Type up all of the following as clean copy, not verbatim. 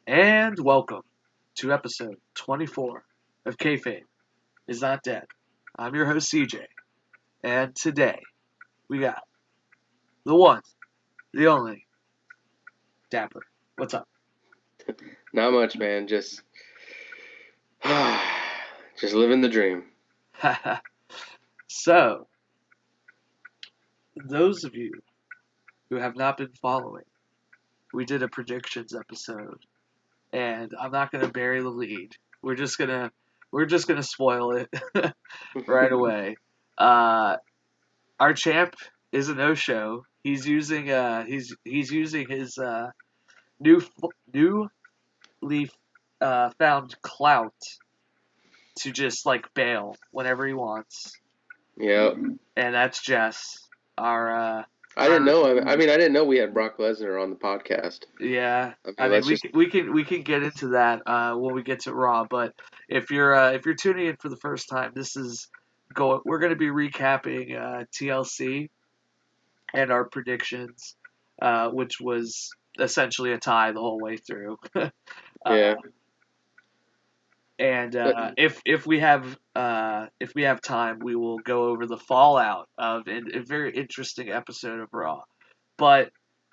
And welcome to episode 24 of Kayfabe is Not Dead. I'm your host CJ, and today we got the one, the only, Dapper. What's up? Not much, man. Just living the dream. So, those of you who have not been following, we did a predictions episode, and I'm not gonna bury the lead. We're just gonna spoil it right away. Uh, our champ is a no-show. He's using his new newly found clout to just like bail whenever he wants, Yep. and that's Jess. Our I didn't know. I didn't know we had Brock Lesnar on the podcast. yeah. I I mean, mean, let's we just. can, we can we can get into that when we get to Raw. But if you're tuning in for the first time, this is go. We're going to be recapping TLC and our predictions, which was essentially a tie the whole way through. Yeah. uh, and But if we have time, we will go over the fallout of a very interesting episode of Raw. But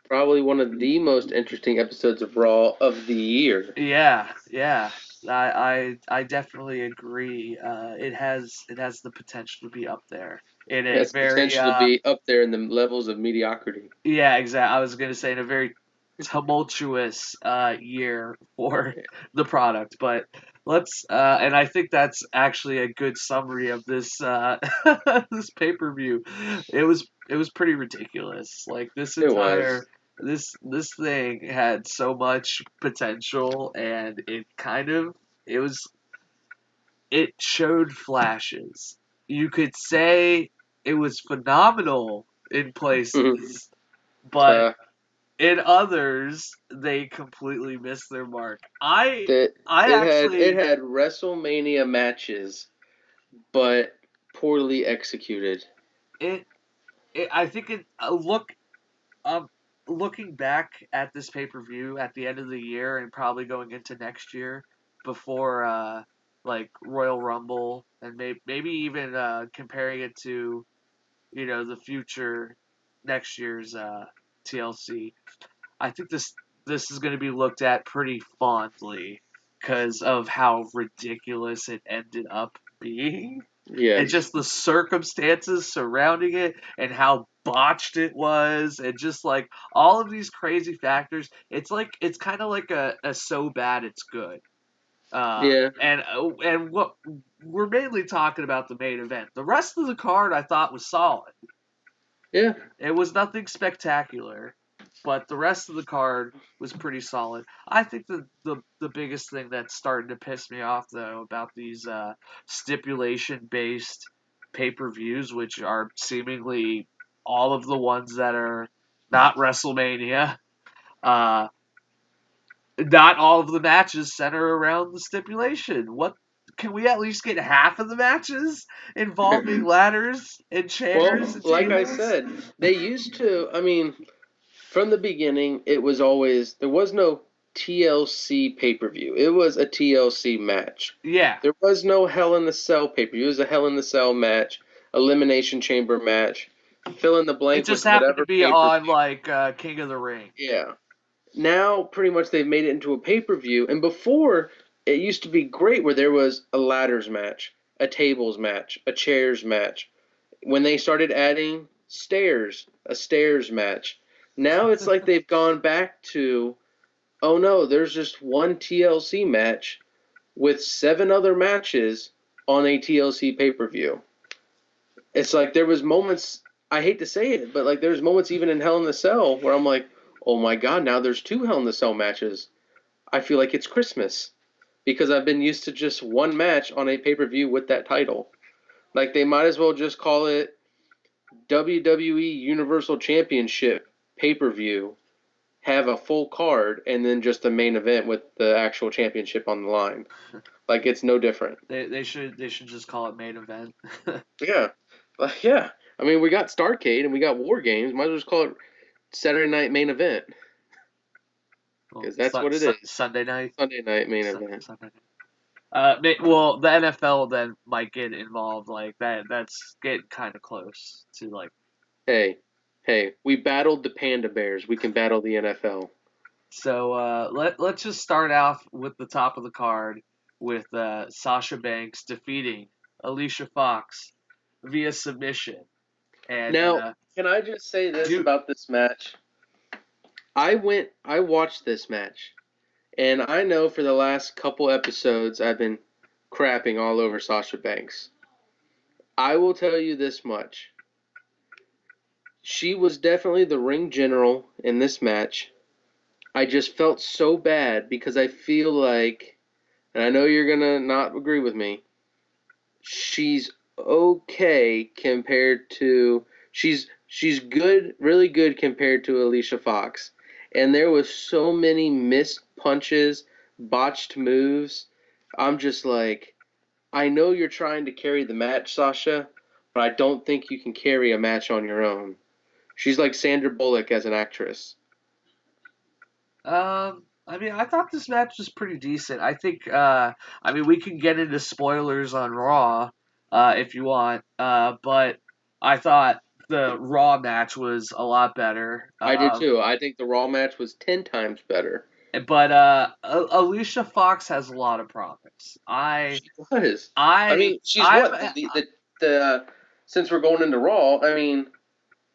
probably one of the most interesting episodes of Raw of the year. yeah, I definitely agree. It has the potential to be up there in It a has very potential to be up there in the levels of mediocrity. yeah, exactly. I was gonna say in a very tumultuous year for the product, but let's and I think that's actually a good summary of this this pay per view. It was pretty ridiculous. Like It was. this thing had so much potential, and it was it showed flashes. You could say it was phenomenal in places, but uh, in others they completely missed their mark. I that I it actually had WrestleMania matches, but poorly executed. it, I think um looking back at this pay per view at the end of the year and probably going into next year before like Royal Rumble and maybe even comparing it to the future next year's TLC. I think this is going to be looked at pretty fondly because of how ridiculous it ended up being, and Yes. just the circumstances surrounding it, and how botched it was, and just like all of these crazy factors. It's kind of like a so bad it's good. Yeah. And what we're mainly talking about the main event. The rest of the card I thought was solid. Yeah. It was nothing spectacular, but the rest of the card was pretty solid. I think the biggest thing that's starting to piss me off though about these stipulation based pay per views, which are seemingly all of the ones that are not WrestleMania, uh, not all of the matches center around the stipulation. What can we at least get half of the matches involving ladders and chairs Well, and like I tables? said, they used to, from the beginning, it was always, there was no TLC pay per view. It was a TLC match. Yeah, There was no Hell in the Cell pay per view. It was a Hell in the Cell match, Elimination Chamber match, fill in the it blank just with happened to whatever be pay per on view. like King of the Ring. Yeah. Now, pretty much, they've made it into a pay per view. And before, it used to be great where there was a ladders match, a tables match, a chairs match, when they started adding stairs, a stairs match. Now it's like they've gone back to, oh no, there's just one TLC match with 7 other matches on a TLC pay per view. It's like there was moments. I hate to say it, but like there's moments even in Hell in the Cell where I'm like, oh my god, now there's 2 Hell in the Cell matches. I feel like it's Christmas because I've been used to just one match on a pay per view with that title. Like they might as well just call it WWE Universal Championship pay per view, have a full card, and then just the main event with the actual championship on the line. Like it's no different. They should just call it main event. Yeah, yeah. We got Starcade and we got War Games. Might as well just call it Saturday Night Main Event. because that's what it is. Sunday night. Sunday night main event. Sunday night. Well, the NFL then might get involved. Like that. That's getting kind of close to like. Hey, hey, we battled the Panda Bears. We can battle the NFL. So let's just start off with the top of the card with Sasha Banks defeating Alicia Fox via submission. And Now, can I just say this about this match? I watched this match, and I know for the last couple episodes I've been crapping all over Sasha Banks. I will tell you this much. She was definitely the ring general in this match. I just felt so bad because I feel like, and I know you're going to not agree with me, she's okay compared to, she's good, really good compared to Alicia Fox. And there was so many missed punches, botched moves. I'm just like, I know you're trying to carry the match, Sasha, but I don't think you can carry a match on your own. She's like Sandra Bullock as an actress. I mean, I thought this match was pretty decent. I think, I mean, we can get into spoilers on Raw, if you want, but I thought the Raw match was a lot better. I did too. I think the Raw match was 10 times better. But Alicia Fox has a lot of promise. She does. I mean, she's the since we're going into Raw. I mean,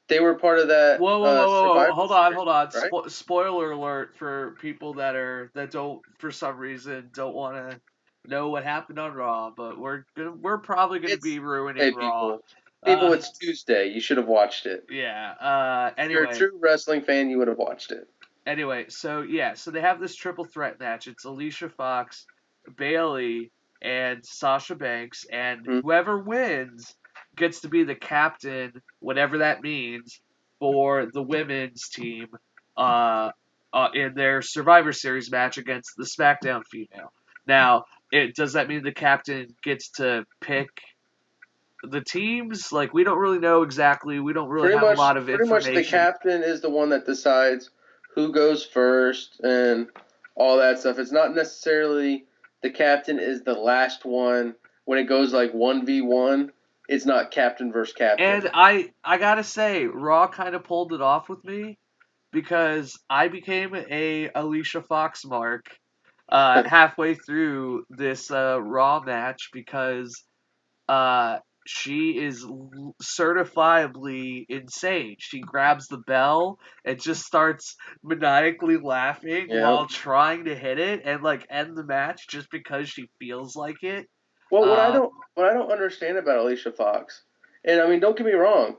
they were part of that. Whoa! Hold on! Right? Spoiler alert for people that don't for some reason don't want to know what happened on Raw. But we're probably gonna be ruining Raw. People, it's Tuesday. You should have watched it. Yeah. Anyway, if you're a true wrestling fan, you would have watched it. Anyway, so they have this triple threat match. It's Alicia Fox, Bayley, and Sasha Banks, and whoever wins gets to be the captain, whatever that means, for the women's team in their Survivor Series match against the SmackDown female. Now, does that mean the captain gets to pick the teams? Like, we don't really know exactly. We don't really have a lot of information. Pretty much the captain is the one that decides who goes first and all that stuff. It's not necessarily the captain is the last one. When it goes like 1v1, it's not captain versus captain. And I gotta say, Raw kind of pulled it off with me because I became a Alicia Fox mark halfway through this Raw match because she is certifiably insane. She grabs the bell and just starts maniacally laughing while trying to hit it and like end the match just because she feels like it. Well, what I don't understand about Alicia Fox, and I mean, don't get me wrong,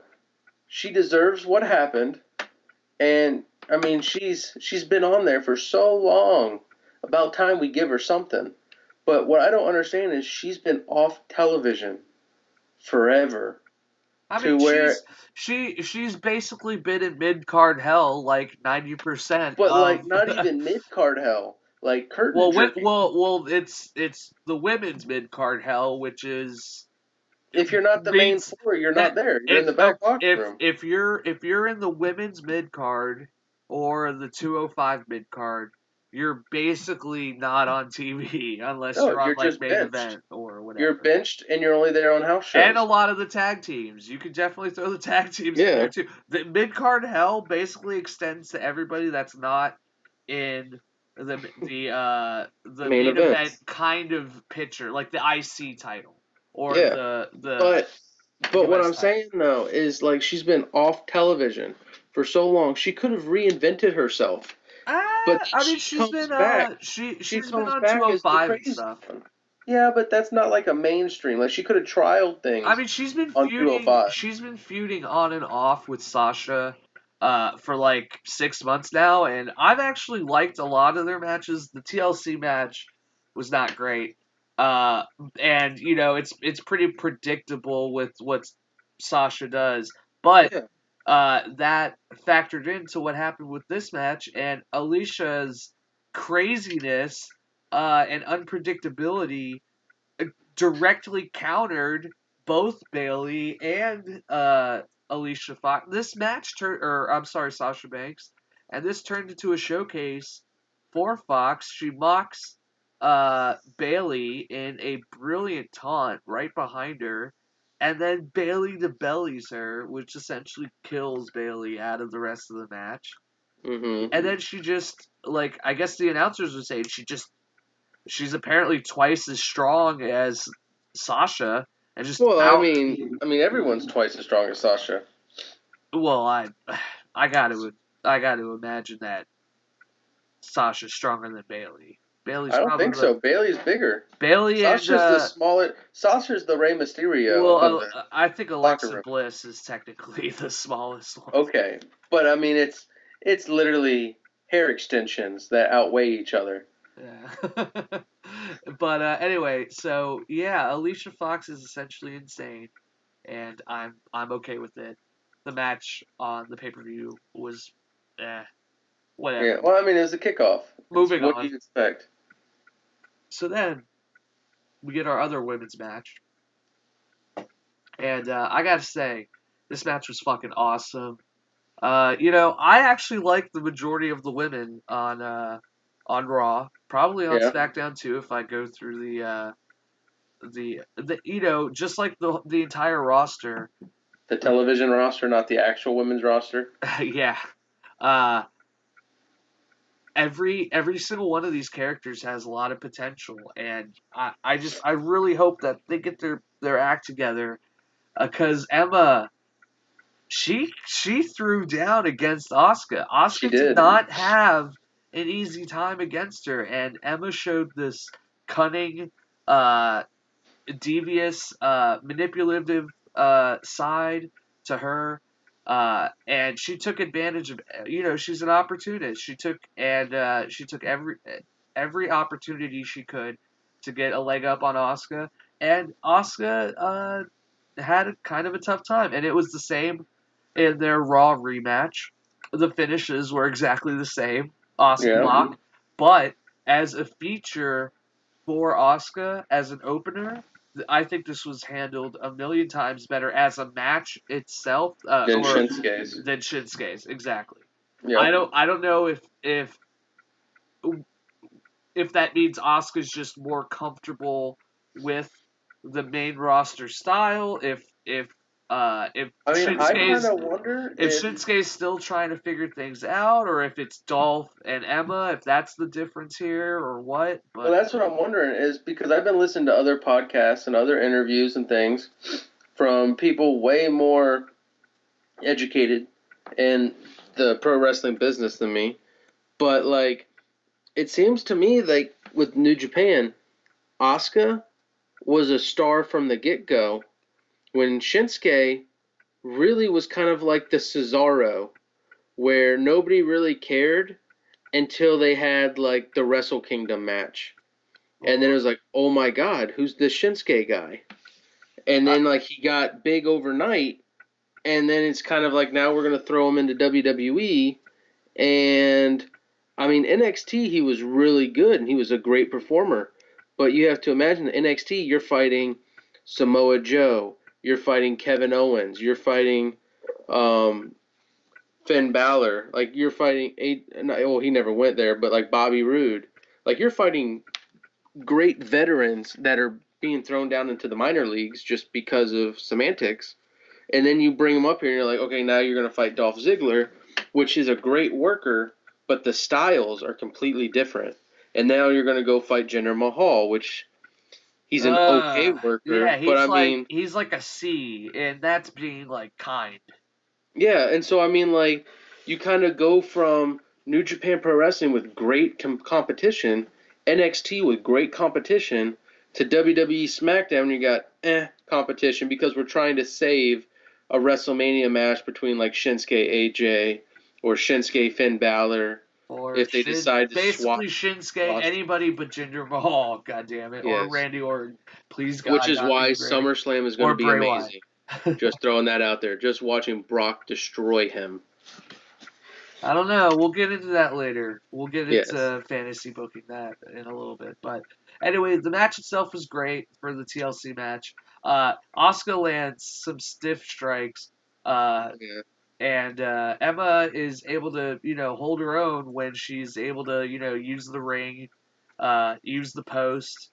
she deserves what happened, and I mean, she's been on there for so long. About time we give her something. But what I don't understand is she's been off television forever. I mean, she's basically been in mid card hell like 90%. But like not even mid card hell, like curtain jerking. Well, it's the women's mid card hell, which is if you're not the main four, you're not there. You're in the back locker room. If you're in the women's mid card or the 205 mid card, you're basically not on TV unless you're on like main event or whatever. You're benched and you're only there on house shows. And a lot of the tag teams. You could definitely throw the tag teams in there too. The mid card hell basically extends to everybody that's not in the main event kind of picture, like the IC title or the But what I'm saying though is like she's been off television for so long. She could have reinvented herself. But I mean, she's been on 205 and stuff. Yeah, but that's not like a mainstream. Like she could have trialed things. I mean, she's been feuding on and off with Sasha for like 6 months now, and I've actually liked a lot of their matches. The TLC match was not great, and you know it's pretty predictable with what Sasha does, but. That factored into what happened with this match, and Alicia's craziness and unpredictability directly countered both Bayley and Alicia Fox. This match Sasha Banks, and this turned into a showcase before Fox, she mocks Bailey in a brilliant taunt right behind her, and then Bailey to bellies her, which essentially kills Bailey out of the rest of the match. Mm-hmm. And then she just, like, I guess the announcers would say she's apparently twice as strong as Sasha, and just Well, out. I mean, everyone's twice as strong as Sasha. Well, I got to imagine that Sasha's stronger than Bailey. Bailey's I don't probably think so. Bailey's bigger. Bailey and Sasha's the smaller. Sasha's the Rey Mysterio of the I think locker Alexa room. Bliss is technically the smallest one. Okay, but I mean, it's literally hair extensions that outweigh each other. Yeah. But anyway, so yeah, Alicia Fox is essentially insane, and I'm okay with it. The match on the pay-per-view was Yeah. whatever. Well, I mean, it was a kickoff. It's Moving what do on. you expect? So then we get our other women's match, and I gotta say, this match was fucking awesome. I actually like the majority of the women on Raw, probably on Yeah. SmackDown too. If I go through the just like the entire roster, The television roster, not the actual women's roster. yeah. Uh, every single one of these characters has a lot of potential, and I really hope that they get their act together, because Emma, she threw down against Asuka. She Asuka did did. not have an easy time against her, and Emma showed this cunning, uh, devious, manipulative side to her. And she took advantage of, she's an opportunist. She took every opportunity she could to get a leg up on Asuka, and Asuka had kind of a tough time, and it was the same in their Raw rematch. The finishes were exactly the same, Asuka Yeah. lock, but as a feature for Asuka as an opener, I think this was handled a million times better as a match itself, Then or Shinsuke's. than Shinsuke's. Exactly. Yep. I don't know if that means Asuka's just more comfortable with the main roster style. If I mean, I kind Shinsuke's of wonder if if. Shinsuke's still trying to figure things out, or if it's Dolph and Emma, if that's the difference here, or what. Well, But that's what I'm wondering is because I've been listening to other podcasts and other interviews and things from people way more educated in the pro wrestling business than me. But like, it seems to me like with New Japan, Asuka was a star from the get go, when Shinsuke really was kind of like the Cesaro, where nobody really cared until they had like the Wrestle Kingdom match. And then it was like, oh my God, who's this Shinsuke guy? And then like he got big overnight, and then it's kind of like now we're gonna throw him into WWE. And I mean NXT, he was really good and he was a great performer. But you have to imagine NXT, you're fighting Samoa Joe, you're fighting Kevin Owens, you're fighting um, Finn Balor, like you're fighting well he never went there, but like Bobby Roode, like you're fighting great veterans that are being thrown down into the minor leagues just because of semantics. And then you bring them up here and you're like, okay, now you're going to fight Dolph Ziggler, which is a great worker, but the styles are completely different. And now you're going to go fight Jinder Mahal, which he's an okay worker, yeah, but I mean, he's like a C, and that's being like kind. yeah. And so, I mean, like, you kind of go from New Japan Pro Wrestling with great competition, NXT with great competition, to WWE SmackDown, you got competition because we're trying to save a WrestleMania match between like Shinsuke AJ or Shinsuke Finn Balor Or if they decide to swap basically Shinsuke, roster. anybody but Jinder Mahal, god damn it, or Yes. Randy Orton. Please Which God, is not why be Randy SummerSlam is going to or be Bray Wyatt. amazing. Just throwing that out there. Just watching Brock destroy him. I don't know. We'll get into that later. We'll get Yes. into fantasy booking that in a little bit. But anyway, the match itself was great for the TLC match. Asuka lands some stiff strikes. Yeah. and Emma is able to hold her own when she's able to use the ring, use the post.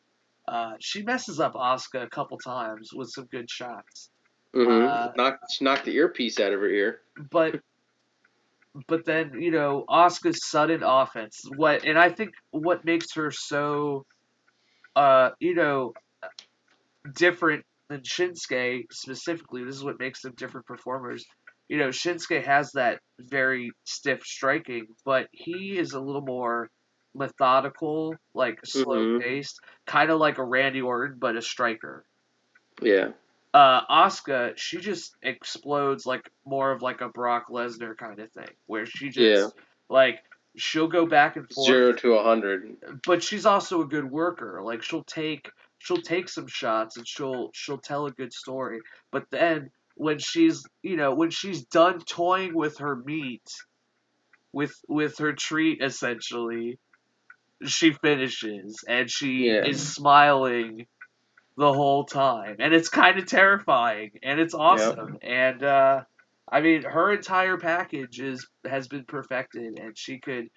She messes up Asuka a couple times with some good shots. Mm-hmm. Uh, She knocked the earpiece out of her ear. but then Asuka's sudden offense, and I think what makes her so uh you know different than Shinsuke specifically. This is what makes them different performers. Shinsuke has that very stiff striking, but he is a little more methodical, like slow Mm-hmm. paced, kind of like a Randy Orton, but a striker. Yeah. Asuka, she just explodes like more of like a Brock Lesnar kind of thing, where she Yeah. just like she'll go back and forth, 0 to 100. but she's also a good worker. Like she'll take some shots and she'll tell a good story. But then when she's done toying with her meat, with her treat essentially, she finishes and she Yeah. is smiling the whole time, and it's kind of terrifying and it's Yep. awesome. And I mean, her entire package has been perfected, and she could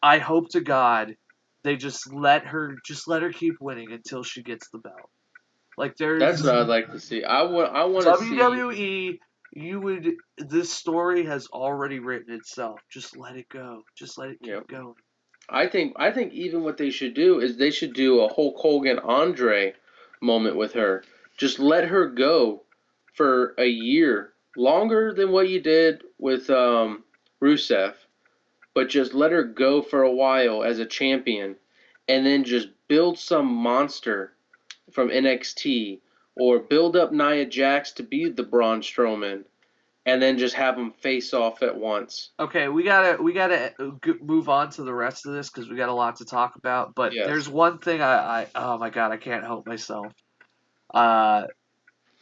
I hope to God they just let her keep winning until she gets the belt. Like That's there's what I'd like to see. I want to see. WWE, this story has already written itself. Just let it go. Just let it keep Yep. going. I think even what they should do is they should do a Hulk Hogan Andre moment with her. Just let her go for a year, longer than what you did with Rusev, but just let her go for a while as a champion, and then just build some monster from NXT, or build up Nia Jax to be the Braun Strowman, and then just have them face off at once. Okay, we gotta move on to the rest of this because we got a lot to talk about. But there's Yes. one thing I oh my God, I can't help myself. Uh,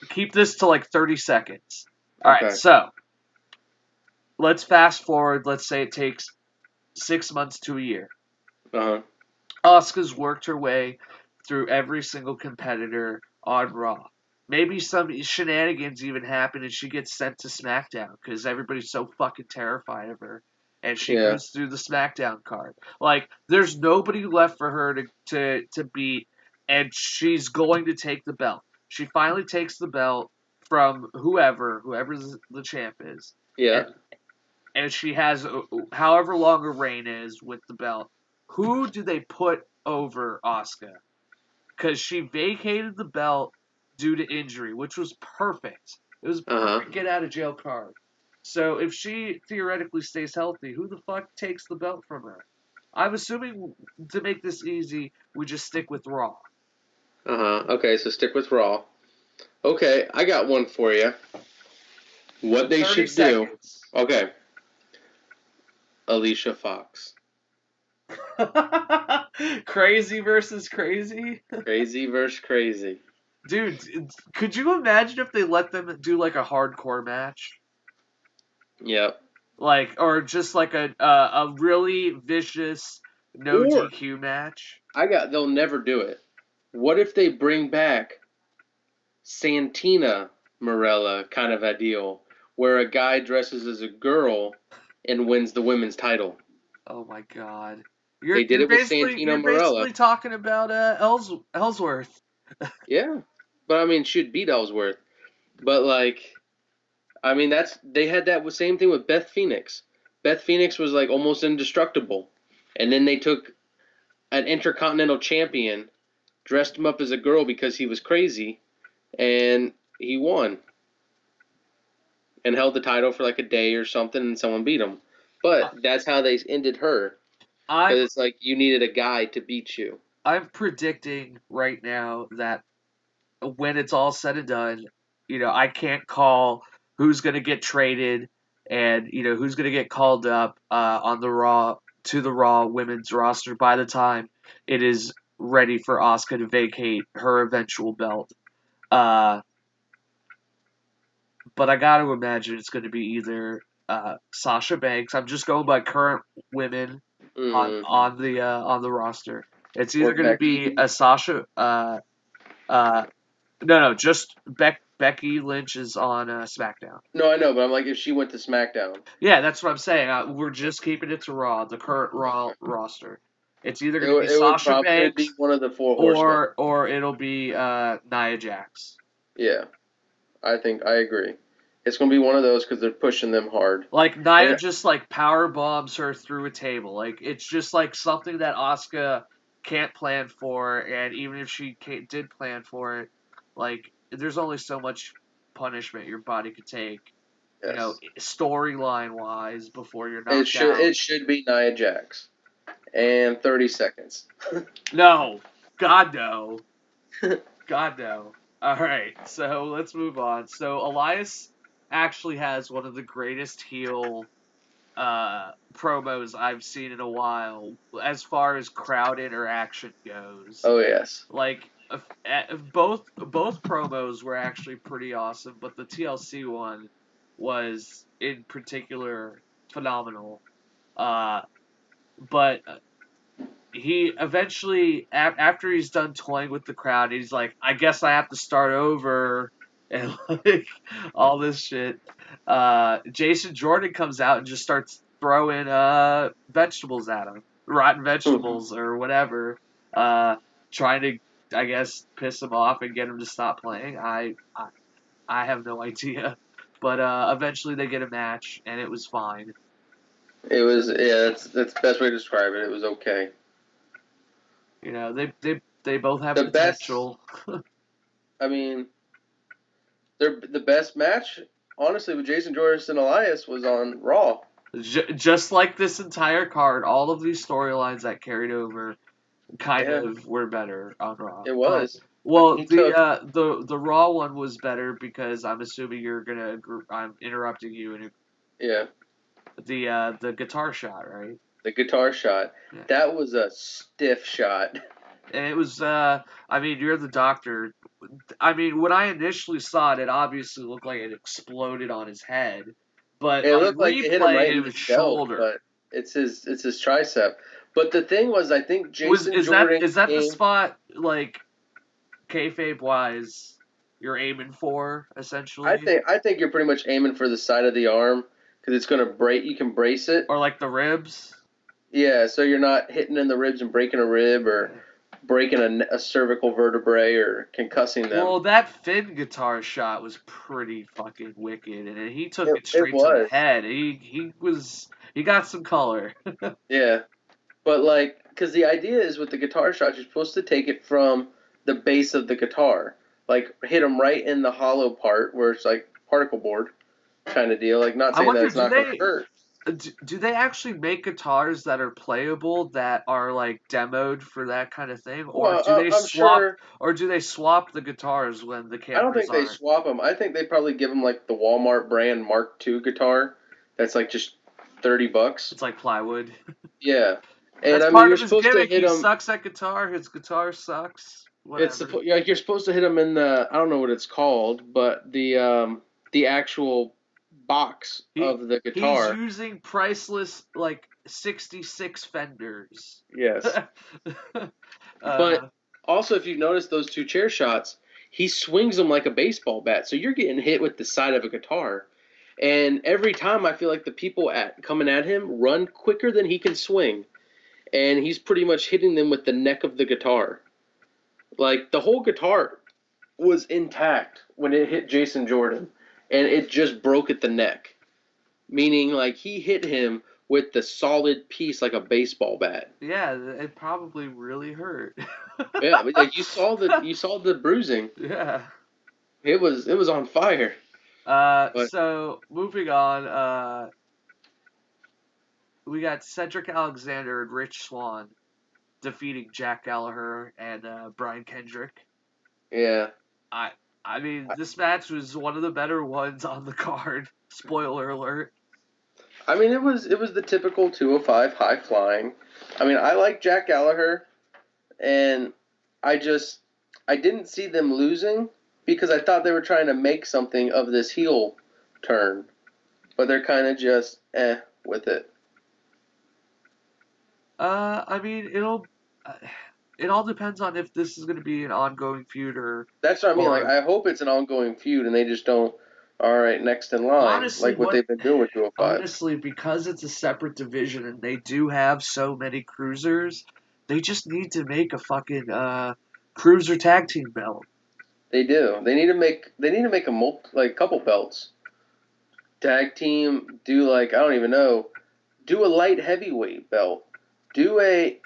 Keep this to like 30 seconds. All right, Okay. so let's fast forward. Let's say it takes 6 months to a year. Uh huh. Asuka's worked her way through every single competitor on Raw. Maybe some shenanigans even happen and she gets sent to SmackDown because everybody's so fucking terrified of her. And she Yeah. goes through the SmackDown card. Like, there's nobody left for her to beat, and she's going to take the belt. She finally takes the belt from whoever the champ is. Yeah. And she has however long her reign is with the belt. Who do they put over Asuka? Because she vacated the belt due to injury, which was perfect. It was a Uh huh. perfect get out of jail card. So if she theoretically stays healthy, who the fuck takes the belt from her? I'm assuming to make this easy, we just stick with Raw. Uh huh. Okay, so stick with Raw. Okay, I got one for you. What they 30 should do. seconds. Okay. Alicia Fox. Crazy versus crazy? Crazy versus crazy. Dude, could you imagine if they let them do like a hardcore match? Yep. Like, or just like a really vicious no Or DQ match? they'll never do it. What if they bring back Santina Morella kind of a deal, where a guy dresses as a girl and wins the women's title? Oh my God. They did You're it with basically Santina you're Morella. basically talking about Ellsworth. Yeah. But I mean, she'd beat Ellsworth. But like, I mean, they had that same thing with Beth Phoenix. Beth Phoenix was like almost indestructible, and then they took an intercontinental champion, dressed him up as a girl because he was crazy, and he won and held the title for like a day or something, and someone beat him. I- But that's how they ended her, I'm because it's like you needed a guy to beat you. I'm predicting right now that when it's all said and done, I can't call who's going to get traded and who's going to get called up on the Raw women's roster by the time it is ready for Asuka to vacate her eventual belt. Uh, but I got to imagine it's going to be either Sasha Banks. I'm just going by current women Mm. on the roster. It's either Or going to Becky. be a Sasha. Uh, no, just Becky Lynch is on SmackDown. No, I know, but I'm like, if she went to SmackDown, Yeah, that's what I'm saying. We're just keeping it to Raw, the current Raw roster. It's either going to be it'd be Sasha Banks one of the four horsemen. or it'll be Nia Jax. Yeah, I agree. It's gonna be one of those because they're pushing them hard. Like Nia And just like power bombs her through a table. Like it's just like something that Asuka can't plan for, and even if she did plan for it, like there's only so much punishment your body could take. You know, yes, storyline wise, before you're it knocked should out. it should be Nia Jax, and 30 seconds. No, God no, God no. All right, so let's move on. So Elias actually has one of the greatest heel promos I've seen in a while as far as crowd interaction goes. Oh yes, Like both promos were actually pretty awesome, but the TLC one was in particular phenomenal. Uh, but he eventually, after he's done toying with the crowd, he's like, I guess I have to start over and like all this shit. Jason Jordan comes out and just starts throwing vegetables at him, rotten vegetables or whatever, trying to, I guess, piss him off and get him to stop playing. I have no idea, but eventually they get a match and it was fine. it was. Yeah, that's the best way to describe it. It was okay. You know, they both have The best. potential. I mean, the best match, honestly, with Jason Jordan and Elias was on Raw. Just like this entire card, all of these storylines that carried over kind Yeah, of were better on Raw. it But was. well, He took. the Raw one was better because I'm assuming you're gonna. I'm interrupting you, and Yeah, the guitar shot, right? the guitar shot. Yeah. That was a stiff shot. And it was. I mean, you're the doctor. I mean, when I initially saw it, it obviously looked like it exploded on his head, but It on looked like it hit him replay, right it in was his delt, shoulder. but it's his tricep. But the thing was, I think Jason Jordan Is that the came. spot like kayfabe wise you're aiming for essentially, I think you're pretty much aiming for the side of the arm because it's gonna break. You can brace it. or like the ribs? Yeah, so you're not hitting in the ribs and breaking a rib or breaking a cervical vertebrae or concussing them. Well, that Finn guitar shot was pretty fucking wicked, and he took it It straight to the was. head. He got some color. Yeah, but like, because the idea is with the guitar shot, you're supposed to take it from the base of the guitar, like hit them right in the hollow part where it's like particle board kind of deal. Like, not I saying that wonder, it's not going to hurt. do they actually make guitars that are playable that are like demoed for that kind of thing, or Well, do they I'm swap, sure. the guitars when the I don't campers think they aren't? swap them. I think they probably give them like the Walmart brand Mark II guitar. That's like just $30. It's like plywood. Yeah, and That's I mean part you're of his supposed to gimmick. hit He them. sucks at guitar. His guitar sucks. It's Whatever. like you're supposed to hit them in the, I don't know what it's called, but the actual box He of the he's guitar. using priceless like 66 fenders. Yes. uh, But also, if you notice those two chair shots, he swings them like a baseball bat. So you're getting hit with the side of a guitar. And every time I feel like the people coming at him run quicker than he can swing. And he's pretty much hitting them with the neck of the guitar. Like the whole guitar was intact when it hit Jason Jordan. And it just broke at the neck. Meaning like he hit him with the solid piece like a baseball bat. yeah, it probably really hurt. Yeah, but like you saw the bruising. Yeah. It was on fire. But So moving on, we got Cedric Alexander and Rich Swann defeating Jack Gallagher and Brian Kendrick. yeah, I I mean, this match was one of the better ones on the card. Spoiler alert. I mean it was the typical 205 high flying. I mean I like Jack Gallagher, and I just I didn't see them losing because I thought they were trying to make something of this heel turn, but they're kind of just with it. I mean, it'll. it all depends on if this is going to be an ongoing feud That's what I mean. Like, or I hope it's an ongoing feud, and they just don't. All right, next in line, honestly like what what they've been doing with 205. honestly because it's a separate division and they do have so many cruisers, they just need to make a fucking cruiser tag team belt. They do. They need to make like couple belts. Tag team. Do like I don't even know. Do a light heavyweight belt. Do a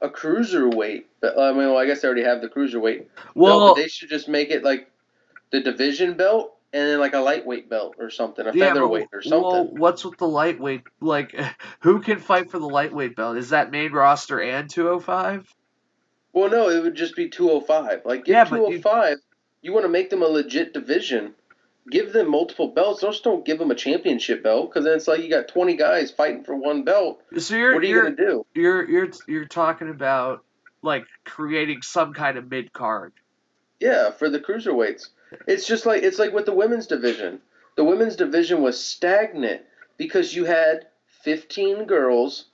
cruiserweight. I mean, well, I guess they already have the cruiserweight belt, but Well, they should just make it like the division belt and then like a lightweight belt or something, a yeah, but featherweight or well, something. what's with the lightweight? Like, who can fight for the lightweight belt? Is that main roster and 205? Well, no, it would just be 205. Like, give Yeah, but you 205. You want to make them a legit division. Give them multiple belts. Just don't give them a championship belt because then it's like you got 20 guys fighting for one belt. so What are you gonna do? you're talking about like creating some kind of mid card. Yeah, for the cruiserweights. It's like with the women's division. The women's division was stagnant because you had 15 girls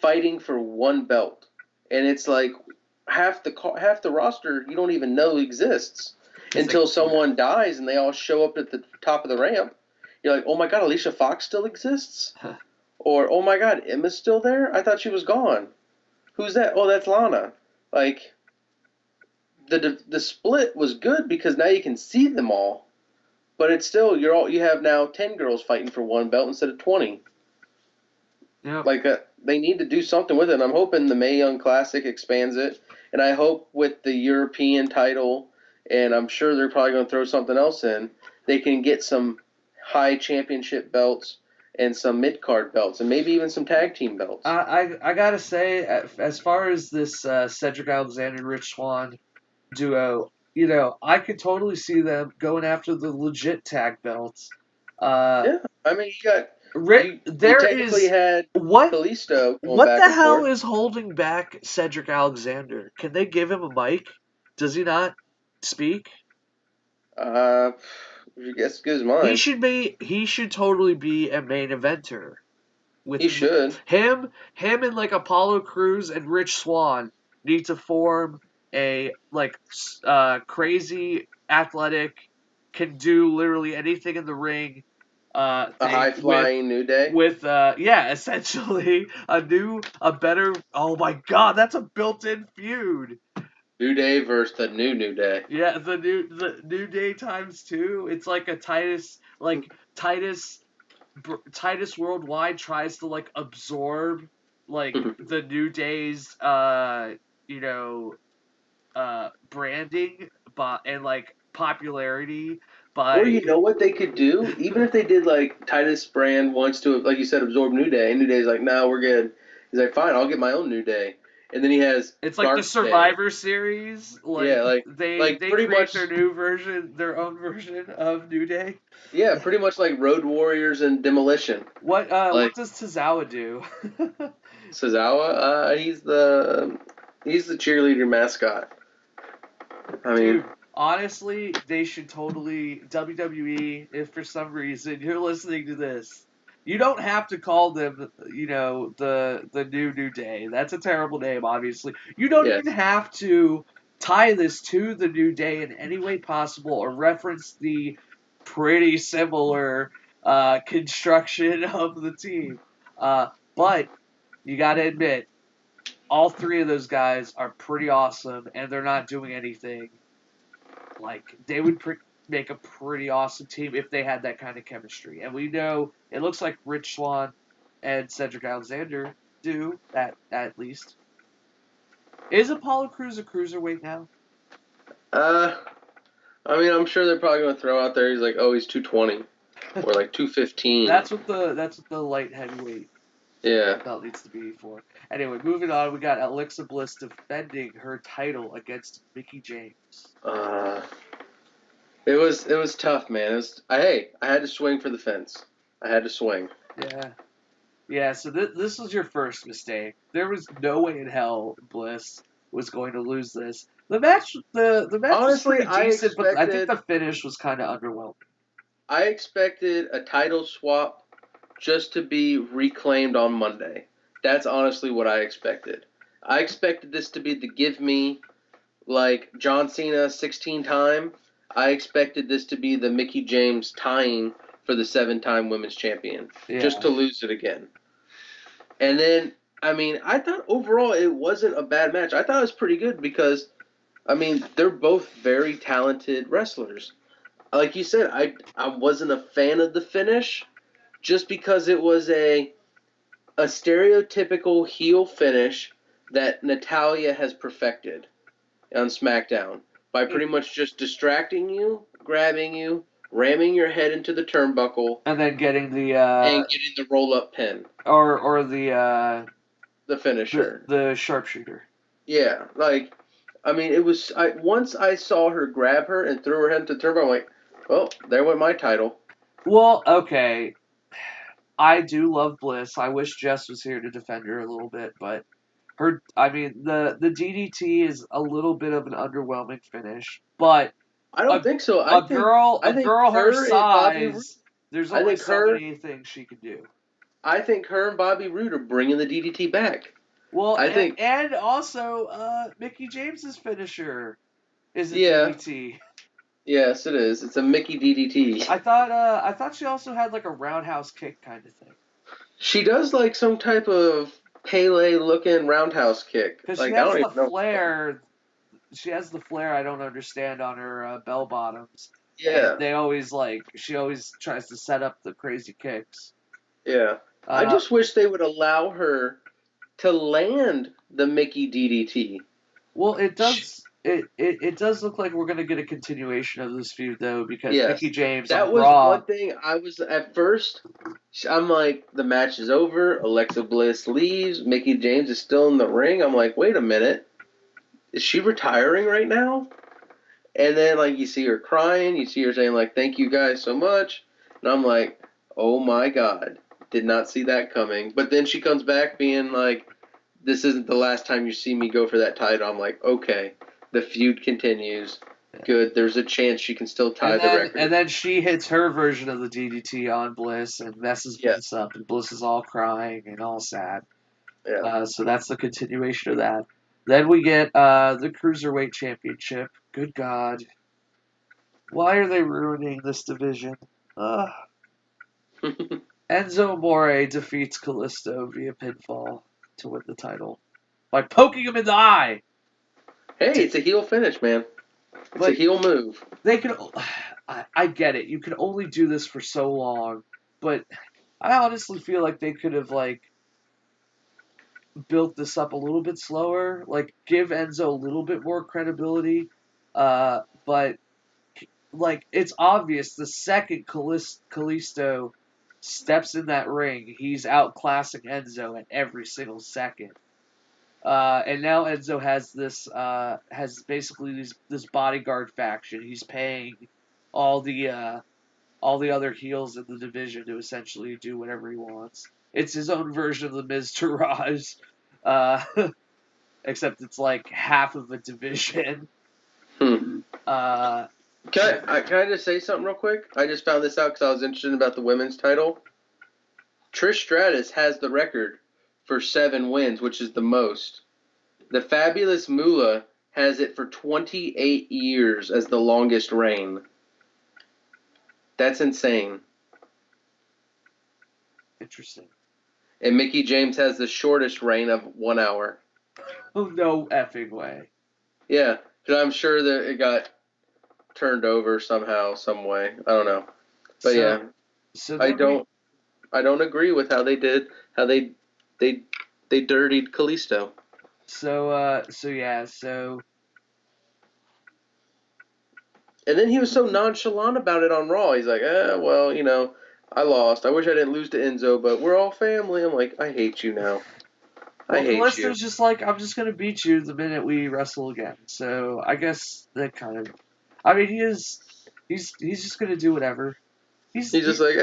fighting for one belt, and it's like half the roster you don't even know exists Because they until someone dies and they all show up at the top of the ramp. You're like, oh my god, Alicia Fox still exists, or oh my god, Emma's still there. I thought she was gone. Who's that? Oh, that's Lana. Like the split was good because now you can see them all, but it's still you have now 10 girls fighting for one belt instead of 20. Yep. Like they need to do something with it. And I'm hoping the Mae Young Classic expands it, and I hope with the European title, and I'm sure they're probably going to throw something else in. They can get some high championship belts and some mid card belts, and maybe even some tag team belts. I gotta say, as far as this Cedric Alexander Rich Swann duo, I could totally see them going after the legit tag belts. Uh, Yeah, I mean you there technically is had what Kalisto going what back the and hell forth. is holding back Cedric Alexander? Can they give him a mic? Does he not speak? Uh, I guess good as He mine. should be. He should totally be a main eventer with He should. him and like Apollo Crews and Rich Swann need to form a like crazy athletic, can do literally anything in the ring A thing high flying New Day. with yeah, essentially a better, oh my god, that's a built-in feud. New Day versus the New Day. Yeah, the new day times two. It's like a Titus Worldwide tries to like absorb like the New Day's you know branding but and like popularity Or by you know what they could do? Even if they did like Titus Brand wants to, like you said, absorb New Day, and New Day's like, no, we're good. He's like, fine, I'll get my own New Day. And then he has it's like the Dark Day. Survivor series, Yeah, like like they pretty create much their own version of New Day. yeah, pretty much like Road Warriors and Demolition. What Like does Tozawa do? Sazawa, he's the cheerleader mascot. I mean, Dude, honestly, they should totally WWE. If for some reason you're listening to this, you don't have to call them, the New Day. That's a terrible name, obviously. You don't yes. even have to tie this to the New Day in any way possible or reference the pretty similar construction of the team. But you got to admit, all three of those guys are pretty awesome, and they're not doing anything. Like, they would make a pretty awesome team if they had that kind of chemistry. And we know it looks like Rich Swann and Cedric Alexander do that at least. Is Apollo Crews a cruiserweight now? Uh, I mean, I'm sure they're probably going to throw out there. He's like, oh, he's 220 or like 215. That's what the light heavyweight Yeah. belt needs to be for. Anyway, moving on, we got Alexa Bliss defending her title against Mickie James. It was tough, man. I had to swing for the fence. I had to swing. Yeah. Yeah, so this was your first mistake. There was no way in hell Bliss was going to lose this. The match was Honestly, pretty decent, but I think the finish was kind of underwhelming. I expected a title swap just to be reclaimed on Monday. That's honestly what I expected. I expected this to be the give me, like John Cena 16 time. I expected this to be the Mickie James tying for the 7-time women's champion, just Yeah. to lose it again. And then, I mean, I thought overall it wasn't a bad match. I thought it was pretty good because, I mean, they're both very talented wrestlers. Like you said, I wasn't a fan of the finish just because it was a stereotypical heel finish that Natalya has perfected on SmackDown by pretty much just distracting you, grabbing you, ramming your head into the turnbuckle, And then getting the and getting the roll up pin, or the the finisher. the sharpshooter. Yeah, like I mean, it was. Once I saw her grab her and throw her head into the turnbuckle, I'm like, well, there went my title. Well, okay. I do love Bliss. I wish Jess was here to defend her a little bit, but I mean, the DDT is a little bit of an underwhelming finish, but I don't think so. a girl I think her her and Bobby. size, there's I only think so her. many things she can do. I think her and Bobby Roode are bringing the DDT back. Well, I think. and also Mickie James's finisher is a Yeah. DDT. Yes, it is. It's a Mickey DDT. I thought she also had like a roundhouse kick kind of thing. She does like some type of Pele looking roundhouse kick. Because Like she I has don't the even know. flare. She has the flare I don't understand on her bell bottoms. And Yeah. she always tries to set up the crazy kicks. Yeah. I Uh, just wish they would allow her to land the Mickey DDT. well, it does look like we're gonna get a continuation of this feud though, because Mickie Yes. James on That was Raw. one thing I was at first. I'm like, the match is over. Alexa Bliss leaves. Mickey James is still in the ring. I'm like, wait a minute. Is she retiring right now? And then like you see her crying, you see her saying like, "Thank you guys so much," and I'm like, "Oh my god, did not see that coming." But then she comes back being like, "This isn't the last time you see me go for that title." I'm like, "Okay, the feud continues. Good. There's a chance she can still tie the record." And then she hits her version of the DDT on Bliss and messes Yeah, Bliss up, and Bliss is all crying and all sad. yeah. So that's the continuation of that. Then we get the Cruiserweight Championship. Good God. Why are they ruining this division? Enzo Amore defeats Kalisto via pinfall to win the title by poking him in the eye. Hey, it's a heel finish, man. It's a But heel move. they can. I get it. You can only do this for so long, but I honestly feel like they could have like built this up a little bit slower, like give Enzo a little bit more credibility. But like it's obvious the second Kalisto steps in that ring, he's outclassing Enzo at every single second. And now Enzo has has basically this bodyguard faction. He's paying all the other heels in the division to essentially do whatever he wants. It's his own version of the Miz Taraj, uh, except it's like half of a division. Hmm. Uh, Can I just say something real quick? I just found this out because I was interested about the women's title. Trish Stratus has the record for 7 wins, which is the most. The Fabulous Moolah has it for 28 years as the longest reign. That's insane. Interesting. And Mickey James has the shortest reign of 1 hour. Oh, no effing way. Yeah, because I'm sure that it got turned over somehow, some way. I don't know. But So, yeah, so I then we, don't I don't agree with how they did how they they dirtied Kalisto. so yeah, so And then he was so nonchalant about it on Raw. He's like, well, I lost. I wish I didn't lose to Enzo, but we're all family. I'm like, I hate you now. I well, hate you. Kalisto's just like, I'm just gonna beat you the minute we wrestle again. So I guess that kind of, I mean, he's just gonna do whatever. He's just like,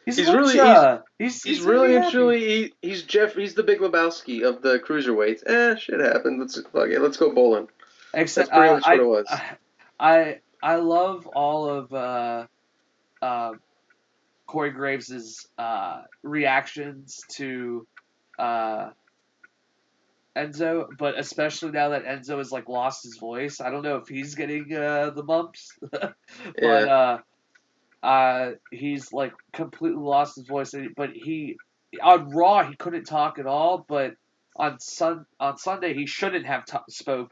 He's he's really he's Lucha. he's He's gonna be really and happy. truly he's the Big Lebowski of the cruiserweights. Shit happened. Let's go bowling. That's Except pretty much what it was. I love all of uh, Corey Graves' reactions to uh, Enzo, but especially now that Enzo has like lost his voice. I don't know if he's getting the mumps, but Yeah. he's like completely lost his voice. But he on Raw he couldn't talk at all. But on Sunday he shouldn't have spoke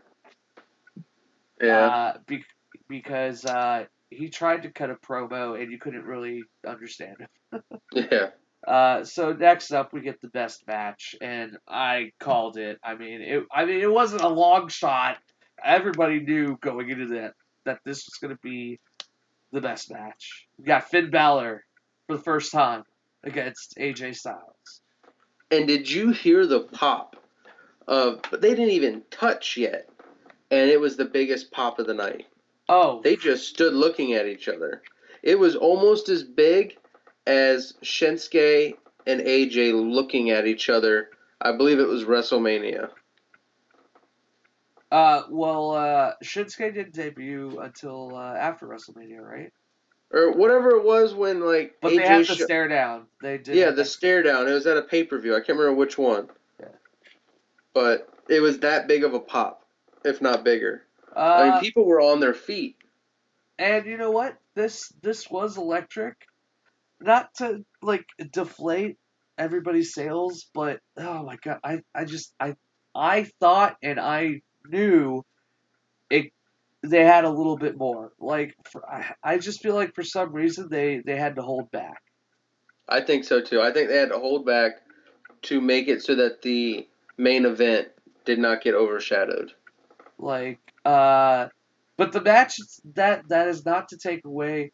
Yeah. uh, be- because he tried to cut a promo and you couldn't really understand him. Yeah. So next up we get the best match, and I called it. I mean, it wasn't a long shot. Everybody knew going into that this was going to be the best match. We got Finn Balor for the first time against AJ Styles. And did you hear the pop of? But they didn't even touch yet, and it was the biggest pop of the night. Oh, They just stood looking at each other. It was almost as big as Shinsuke and AJ looking at each other. I believe it was WrestleMania. Shinsuke didn't debut until after WrestleMania, right? Or whatever it was when like But they had the stare down. They did. yeah, Have the that. stare down. It was at a pay-per-view. I can't remember which one. Yeah. But it was that big of a pop, if not bigger. I mean, Uh, people were on their feet. and you know what? This was electric. Not to like deflate everybody's sales, but oh my god, I thought and I knew it. They had a little bit more. I just feel like for some reason they had to hold back. I think so too. I think they had to hold back to make it so that the main event did not get overshadowed. Like uh, but the match that is not to take away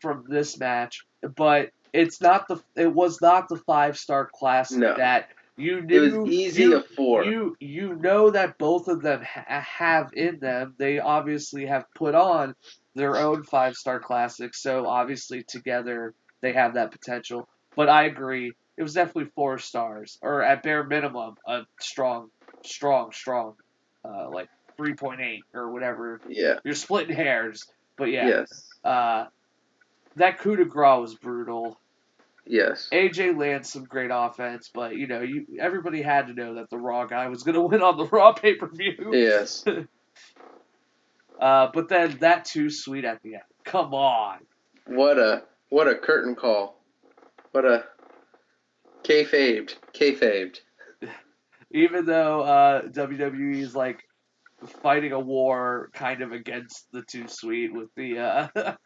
from this match, but it was not the 5-star classic No. that you It was knew easy a 4. you know that both of them have in them. They obviously have put on their own 5-star classics, so obviously together they have that potential. But I agree, it was definitely 4 stars, or at bare minimum a strong, like 3.8 or whatever. Yeah. You're splitting hairs, but yeah. Yes. That coup de grace was brutal. Yes. AJ lands some great offense, but everybody had to know that the Raw guy was going to win on the Raw pay per view. Yes. But then that too sweet at the end. Come on. What a curtain call. What a kayfabed. Even though WWE is like fighting a war kind of against the too sweet with the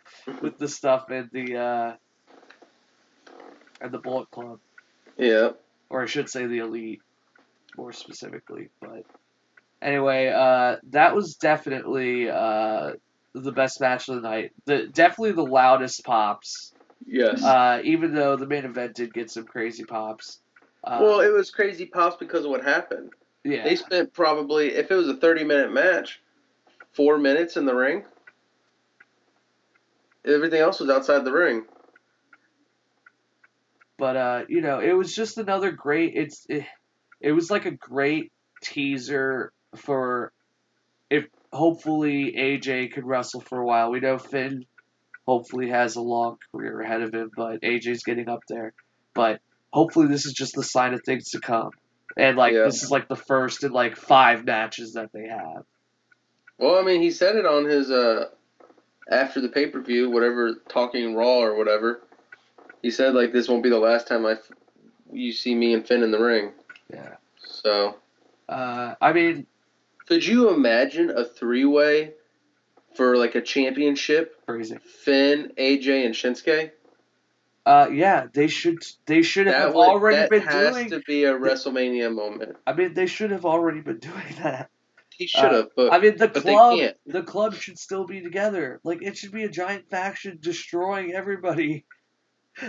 with the stuff and the Bullet Club, Yeah. or I should say the Elite more specifically, but. Anyway, that was definitely the best match of the night. Definitely the loudest pops. Yes. Even though the main event did get some crazy pops. Well, it was crazy pops because of what happened. Yeah. They spent probably, if it was a 30-minute match, 4 minutes in the ring. Everything else was outside the ring. But it was just another great. It was like a great teaser for if hopefully AJ could wrestle for a while. We know Finn hopefully has a long career ahead of him, but AJ's getting up there. But hopefully this is just the sign of things to come. And this is like the first in like 5 matches that they have. Well, I mean, he said it on his after the pay-per-view, whatever, Talking Raw or whatever. He said like this won't be the last time you see me and Finn in the ring. Yeah. So. I mean, could you imagine a 3-way for like a championship? Crazy. Finn, AJ, and Shinsuke. Yeah, they should have already been doing. That has to be a WrestleMania moment. I mean, they should have already been doing that. He should have, but I mean, the club should still be together. Like, it should be a giant faction destroying everybody.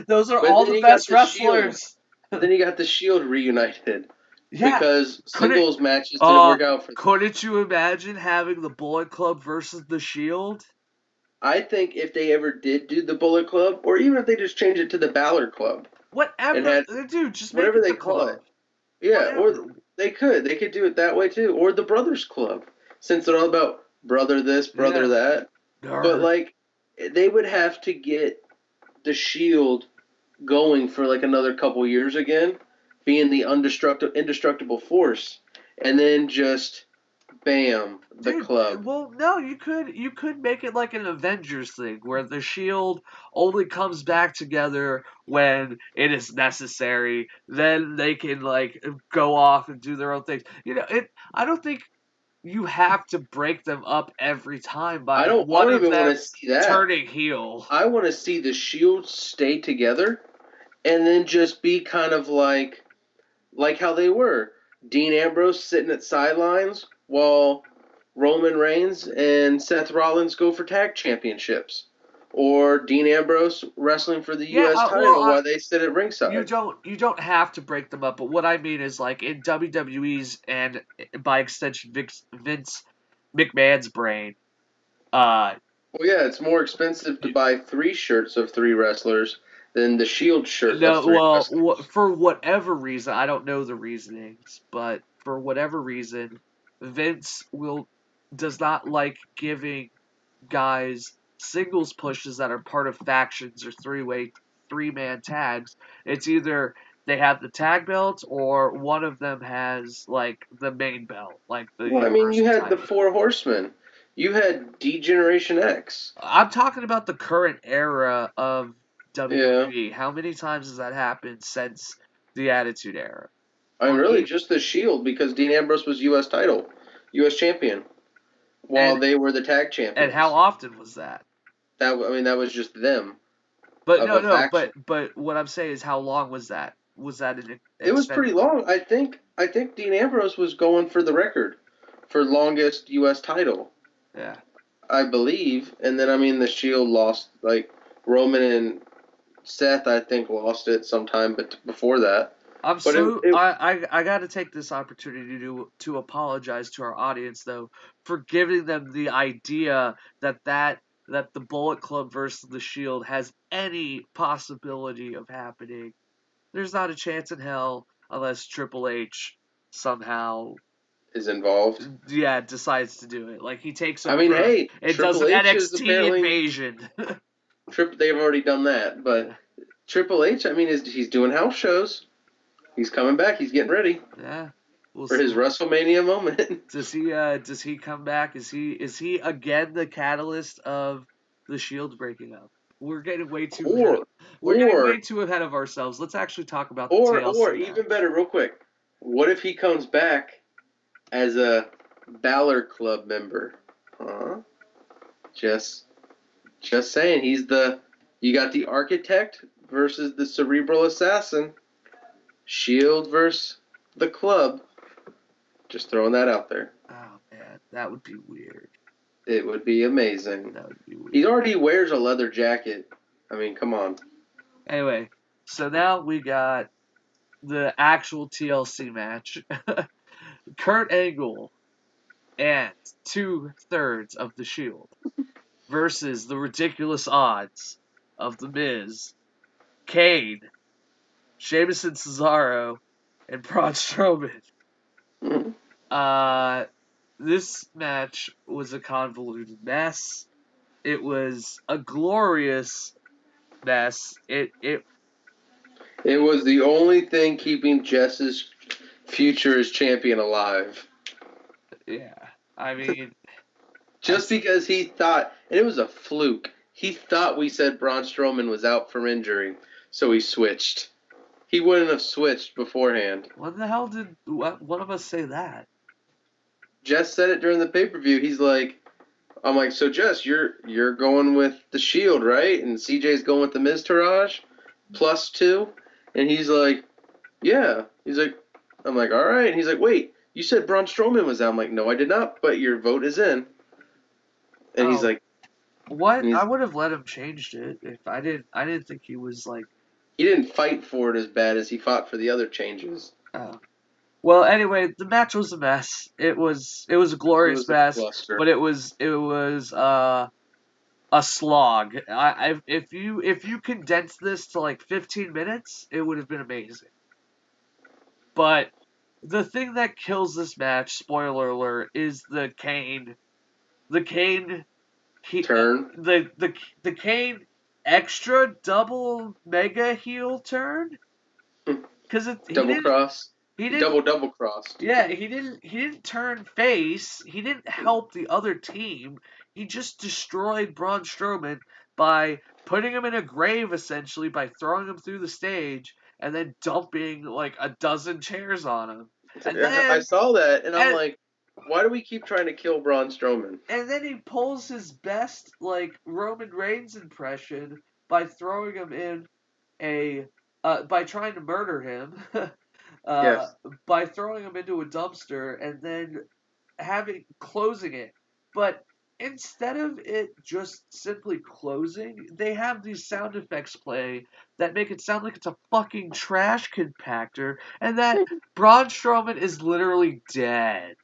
Those are all the best wrestlers. Then you got the Shield reunited. Yeah, because singles matches didn't work out for them. Couldn't you imagine having the Bullet Club versus the Shield? I think if they ever did do the Bullet Club, or even if they just change it to the Balor Club. Whatever, dude, just make it the club. Yeah, Whatever. or they could do it that way too, or the Brothers Club, since they're all about brother this, brother that. But like, they would have to get the Shield going for like another couple years again, being the indestructible force, and then just bam, the Dude, club. well, no, you could make it like an Avengers thing where the Shield only comes back together when it is necessary. Then they can like go off and do their own things. I don't think you have to break them up every time I by don't. I one don't of even want them to see that. turning heel. I want to see the Shield stay together, and then just be kind of like how they were. Dean Ambrose sitting at sidelines while Roman Reigns and Seth Rollins go for tag championships. Or Dean Ambrose wrestling for the Yeah, U.S. well, title while they sit at you ringside. don't have to break them up, but what I mean is like in WWE's and by extension Vince McMahon's brain. Uh, Well, yeah, it's more expensive to buy 3 shirts of 3 wrestlers than the Shield shirt of No, 3 wrestlers. for whatever reason, I don't know the reasonings, but for whatever reason, Vince will does not like giving guys singles pushes that are part of factions or three-man tags. It's either they have the tag belts or one of them has like the main belt, like the Well, I mean, you universal had the title. 4 Horsemen. You had D-Generation X. I'm talking about the current era of Yeah. WWE. How many times has that happened since the Attitude Era? I mean, Or really, just the Shield because Dean Ambrose was U.S. champion, while and they were the tag and how champions. often was that? That was just them But of no, a no, faction. but what I'm saying is how long was that? Was that an It was extended pretty period? long. I think Dean Ambrose was going for the record for longest U.S. title, Yeah. I believe. And then I mean, the Shield lost like Roman and Seth. I think lost it sometime, but before that. But I got to take this opportunity to apologize to our audience though for giving them the idea that the Bullet Club versus the Shield has any possibility of happening. There's not a chance in hell unless Triple H somehow, is involved. yeah, decides to do it. Like he takes I mean, over hey, and does Triple an H is NXT apparently invasion. They've already done that, but Yeah, Triple H, I mean, he's doing house shows. He's coming back. He's getting ready yeah. We'll for see. his WrestleMania moment. Does he come back? Is he again the catalyst of the Shield breaking up? We're getting way too ahead of, or, we're getting way or, too ahead of ourselves. Let's actually talk about the or TLC now. even better, real quick. What if he comes back as a Balor Club member? Huh? Just, just saying. You got the Architect versus the Cerebral Assassin. Shield versus the Club. Just throwing that out there. Oh man, that would be weird. It would be amazing. That would be He weird. already wears a leather jacket. I mean, come on. Anyway, so now we got the actual TLC match. Kurt Angle and 2/3 of the Shield versus the ridiculous odds of The Miz, Kane, Sheamus and Cesaro, and Braun Strowman. Mhm. Uh, this match was a convoluted mess. It was a glorious mess. It was the only thing keeping Jess's future as champion alive. Yeah. I mean, Just because he thought, and it was a fluke, he thought we said Braun Strowman was out from injury, so he switched. He wouldn't have switched beforehand. when the hell did one of us say that? Jess said it during the pay-per-view. I'm like, so Jess, you're going with the Shield, right? And CJ's going with the Miz Taraj, +2. And he's like, yeah. He's like, I'm like, all right. And he's like, wait, you said Braun Strowman was out. I'm like, no, I did not, but your vote is in. And he's Oh, like, what? and I he's, would have let him changed it if I didn't. I didn't think he was like. he didn't fight for it as bad as he fought for the other changes. Oh. Well, anyway, the match was a mess. It was a It glorious was a mess, cluster. but it was a slog. If you condense this to like 15 minutes, it would have been amazing. But the thing that kills this match, spoiler alert, is the Kane Turn. the Kane extra double mega heel turn because he Double didn't cross. he He didn't. double crossed. Yeah, he didn't turn face. He didn't help the other team. He just destroyed Braun Strowman by putting him in a grave, essentially, by throwing him through the stage and then dumping like a dozen chairs on him. And I then saw that, and I'm and like, why do we keep trying to kill Braun Strowman? and then he pulls his best like Roman Reigns impression by throwing him in a by trying to murder him. uh, Yes. by throwing him into a dumpster and then closing it. But instead of it just simply closing, they have these sound effects play that make it sound like it's a fucking trash compactor and that Braun Strowman is literally dead.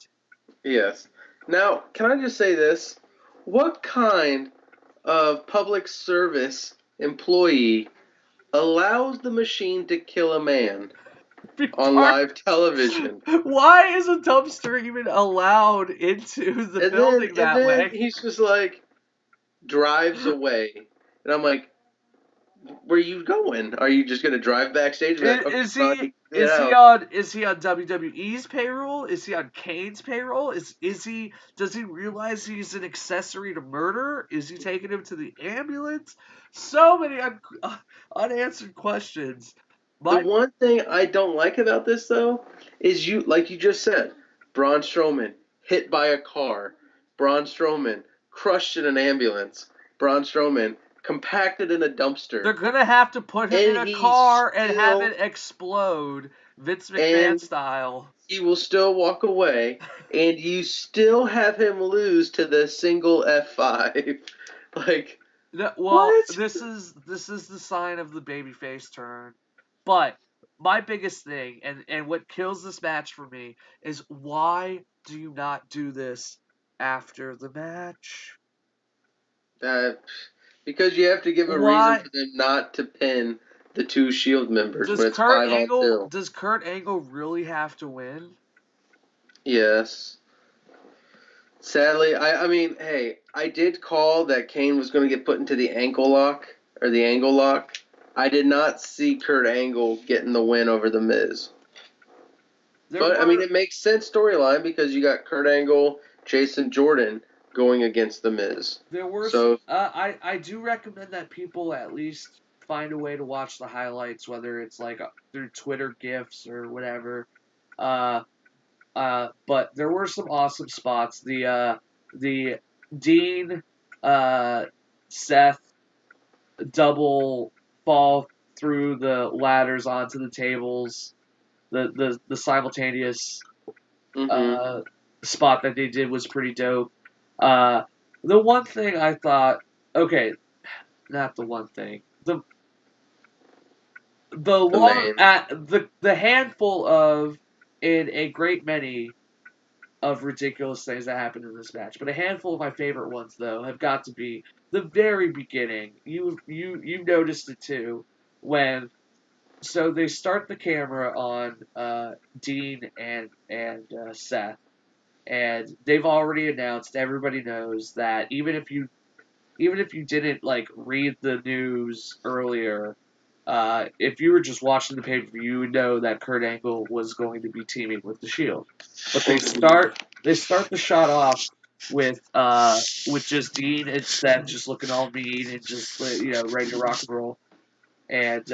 Yes. Now, can I just say this? What kind of public service employee allows the machine to kill a man on live television? Why is a dumpster even allowed into the building And that then way? he's just like drives away. And I'm like, where are you going? Are you just gonna drive backstage and be like, okay, Is Braun, he you get out? is he on WWE's payroll? Is he on Kane's payroll? Is he does he realize he's an accessory to murder? Is he taking him to the ambulance? So many unanswered questions. The My one thing I don't like about this though is like you just said, Braun Strowman hit by a car, Braun Strowman crushed in an ambulance, Braun Strowman compacted in a dumpster, they're gonna have to put him in and a car and have still it explode, Vince McMahon and style. he will still walk away, and you still have him lose to the single F5. Like, Well, what? this is the sign of the babyface turn. But my biggest thing and what kills this match for me is why do you not do this after the match? Uh, because you have to give a reason Why for them not to pin the two Shield members when it's 5-on-2. Does Kurt Angle really have to win? Yes. Sadly, I mean, hey, I did call that Kane was going to get put into the ankle lock or the angle lock. I did not see Kurt Angle getting the win over the Miz. There But I mean, were it makes sense storyline because you got Kurt Angle, Jason Jordan going against the Miz. there were So I do recommend that people at least find a way to watch the highlights, whether it's like through Twitter gifs or whatever. Uh, but there were some awesome spots. The Dean Seth double fall through the ladders onto the tables. The simultaneous mm-hmm. uh, spot that they did was pretty dope. Uh, the one thing I thought, okay, not the one thing. The The long main. the handful of in a great many of ridiculous things that happened in this match. But a handful of my favorite ones, though, have got to be the very beginning. You noticed it too when so they start the camera on Dean and Seth, and they've already announced. Everybody knows that even if you didn't like read the news earlier. If you were just watching the pay per view, you would know that Kurt Angle was going to be teaming with the Shield. But they start the shot off with just Dean and Seth just looking all mean and just ready to rock and roll. And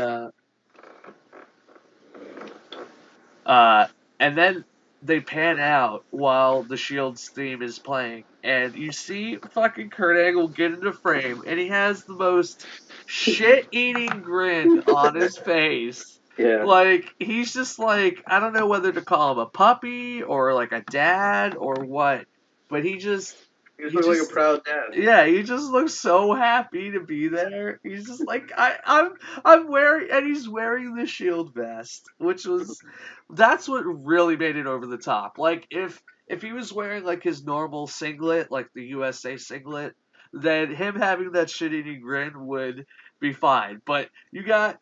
uh, and then they pan out while the Shield's theme is playing, and you see fucking Kurt Angle get into frame, and he has the most shit-eating grin on his face. Yeah. Like, he's just like, I don't know whether to call him a puppy or like a dad or what, but You just he look like a just proud dad. yeah, he just looks so happy to be there. He's just like I'm wearing and he's wearing the shield vest, which was that's what really made it over the top. Like if he was wearing like his normal singlet, like the USA singlet, then him having that shit-eating grin would be fine. But you got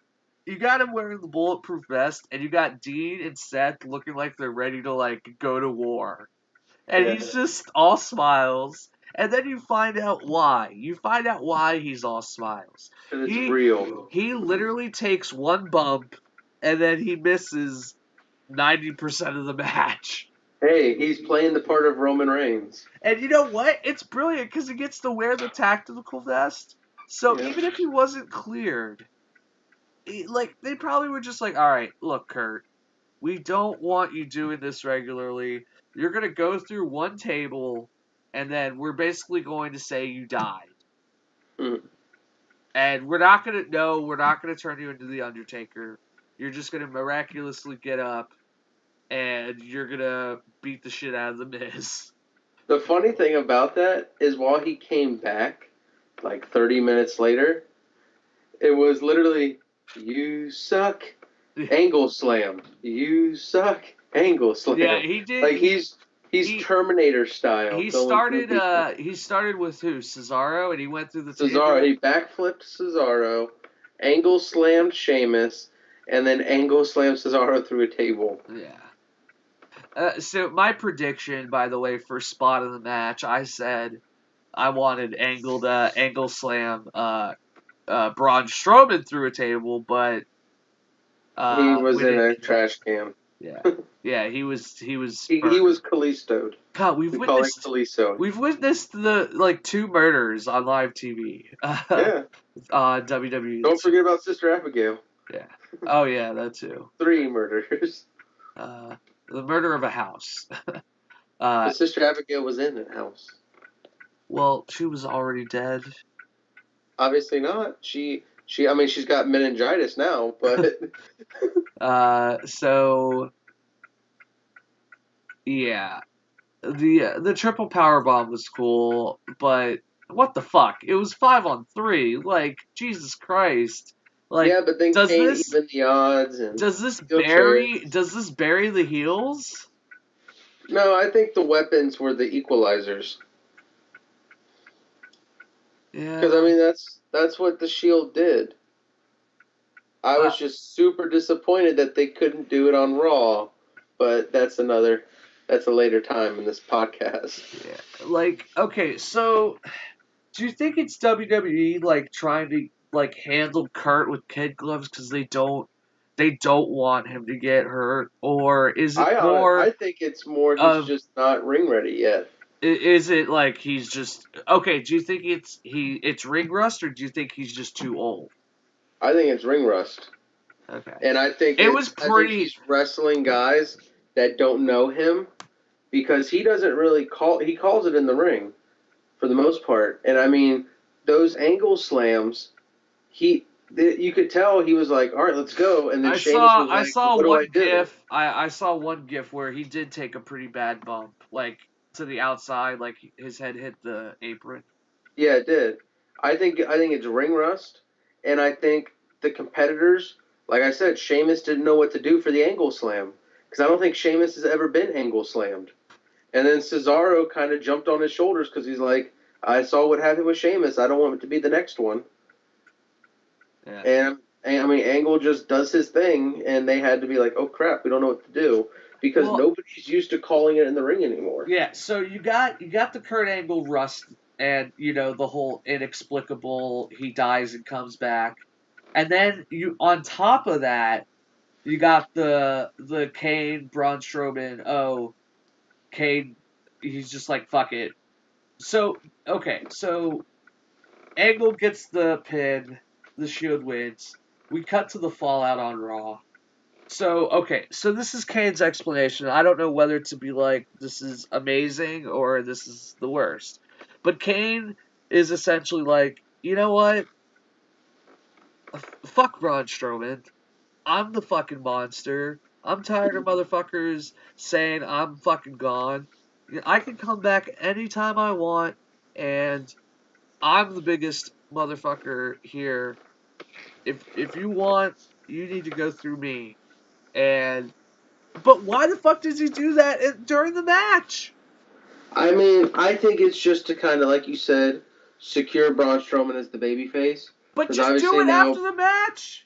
him wearing the bulletproof vest, and you got Dean and Seth looking like they're ready to like go to war, and Yeah. he's just all smiles. And then you find out why. You find out why he's all smiles. And it's real. He literally takes one bump, and then he misses 90% of the match. Hey, he's playing the part of Roman Reigns. And you know what? It's brilliant because he gets to wear the tactical vest. So even if he wasn't cleared, they probably were just like, all right, look, Kurt, we don't want you doing this regularly. You're going to go through one table, and then we're basically going to say you died. Mm. And we're not going to turn you into the Undertaker. You're just going to miraculously get up, and you're going to beat the shit out of the Miz. The funny thing about that is while he came back, like 30 minutes later, it was literally, you suck, angle slam. You suck, angle slam. Yeah, he did. Like he's Terminator style. He started with who? Cesaro, and he went through the Cesaro. table. He backflipped Cesaro, angle slammed Sheamus, and then angle slammed Cesaro through a table. Yeah. So my prediction, by the way, for spot of the match, I said I wanted angle slam Braun Strowman through a table, but he was in a trash can. Yeah, yeah, he was. He was Kalisto'd. God, we've witnessed the 2 murders on live TV. Yeah. WWE. Don't forget about Sister Abigail. Yeah. Oh yeah, that too. 3 murders. The murder of a house. But Sister Abigail was in the house. Well, she was already dead. Obviously not. She's got meningitis now, but so yeah. The triple power bomb was cool, but what the fuck? It was 5-on-3. Like, Jesus Christ. Like, yeah, but then Kane even the odds and does this bury the heels? No, I think the weapons were the equalizers. Yeah. Because that's what the Shield did. I was just super disappointed that they couldn't do it on Raw, but that's a later time in this podcast. Yeah. Okay, so do you think it's WWE trying to handle Kurt with kid gloves because they don't want him to get hurt, or is it more? I think it's more he's just not ring ready yet. Is it like he's just okay? Do you think it's ring rust, or do you think he's just too old? I think it's ring rust. Okay. And I think I think he's wrestling guys that don't know him because he doesn't really he calls it in the ring for the most part. And those angle slams, you could tell he was like, all right, let's go. And then Sheamus was like, I saw what one do I do? gif. I saw one gif where he did take a pretty bad bump, to the outside, like his head hit the apron. Yeah, it did. I think it's ring rust, and I think the competitors, like I said, Sheamus didn't know what to do for the angle slam because I don't think Sheamus has ever been angle slammed. And then Cesaro kind of jumped on his shoulders because he's like, I saw what happened with Sheamus. I don't want it to be the next one. Yeah. And Angle just does his thing, and they had to be like, oh crap, we don't know what to do because nobody's used to calling it in the ring anymore. Yeah, so you got the Kurt Angle rust, and the whole inexplicable he dies and comes back, and then you on top of that, you got the Kane Braun Strowman. Oh, Kane, he's just like fuck it. So okay, so Angle gets the pin, the Shield wins. We cut to the fallout on Raw. So this is Kane's explanation. I don't know whether to be like, this is amazing or this is the worst. But Kane is essentially like, you know what? Fuck Braun Strowman. I'm the fucking monster. I'm tired of motherfuckers saying I'm fucking gone. I can come back anytime I want, and I'm the biggest motherfucker here. If you want, you need to go through me. But why the fuck does he do that during the match? I think it's just to kind of, like you said, secure Braun Strowman as the babyface. But just do it after the match.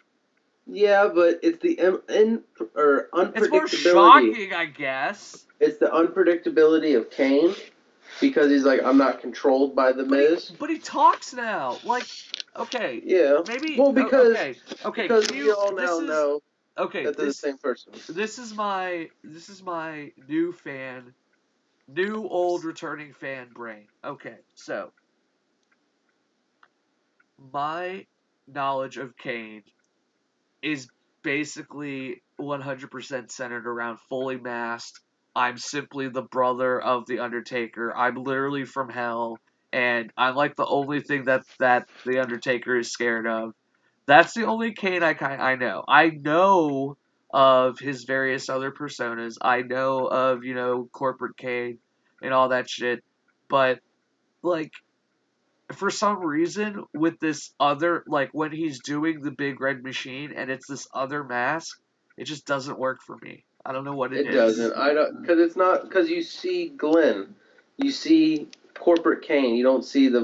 Yeah, but it's the unpredictability. It's more shocking, I guess. It's the unpredictability of Kane because he's like, I'm not controlled by the Miz. But he talks now. Like, okay. Yeah. Maybe. Well, because okay. Because we all now know okay, that they're the same person. this is my new old returning fan brain. Okay, so my knowledge of Kane is basically 100% centered around fully masked. I'm simply the brother of the Undertaker. I'm literally from hell, and I'm like the only thing that the Undertaker is scared of. That's the only Kane I know. I know of his various other personas. I know of corporate Kane and all that shit, but like for some reason with this other like when he's doing the big red machine and it's this other mask, it just doesn't work for me. I don't know what it It is. doesn't. I don't, because it's not, because you see Glenn, you see corporate Kane. You don't see the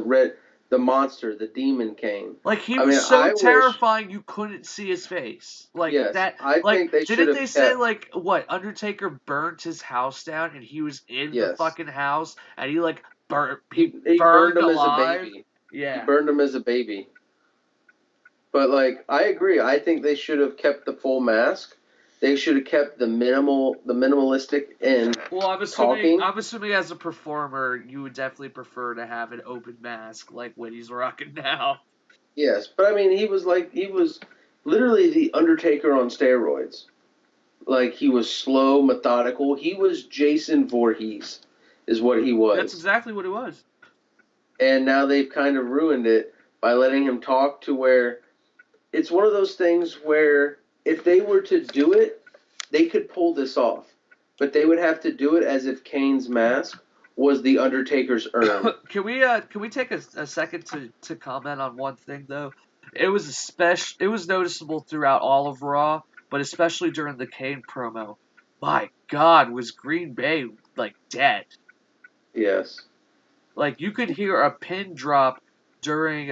monster, the demon Kane. Like he I was mean, so I wish. terrifying you couldn't see his face. Like Yes, that I like think they should didn't have they say kept. like what Undertaker burnt his house down and he was in the Yes, fucking house and he he burned burned him as a alive? baby. He Yeah. burned him as a baby. But like, I agree. I think they should have kept the full mask. They should have kept the minimalistic and Well, talking. I'm assuming as a performer, you would definitely prefer to have an open mask like what he's rocking now. Yes, but I mean, he was literally the Undertaker on steroids. Like he was slow, methodical. He was Jason Voorhees, is what he That's was. exactly what it was. And now they've kind of ruined it by letting him talk to where it's one of those things where if they were to do it, they could pull this off. But they would have to do it as if Kane's mask was the Undertaker's urn. Can we take a second to comment on one thing though? It was noticeable throughout all of Raw, but especially during the Kane promo. My God, was Green Bay like dead? Yes. Like you could hear a pin drop during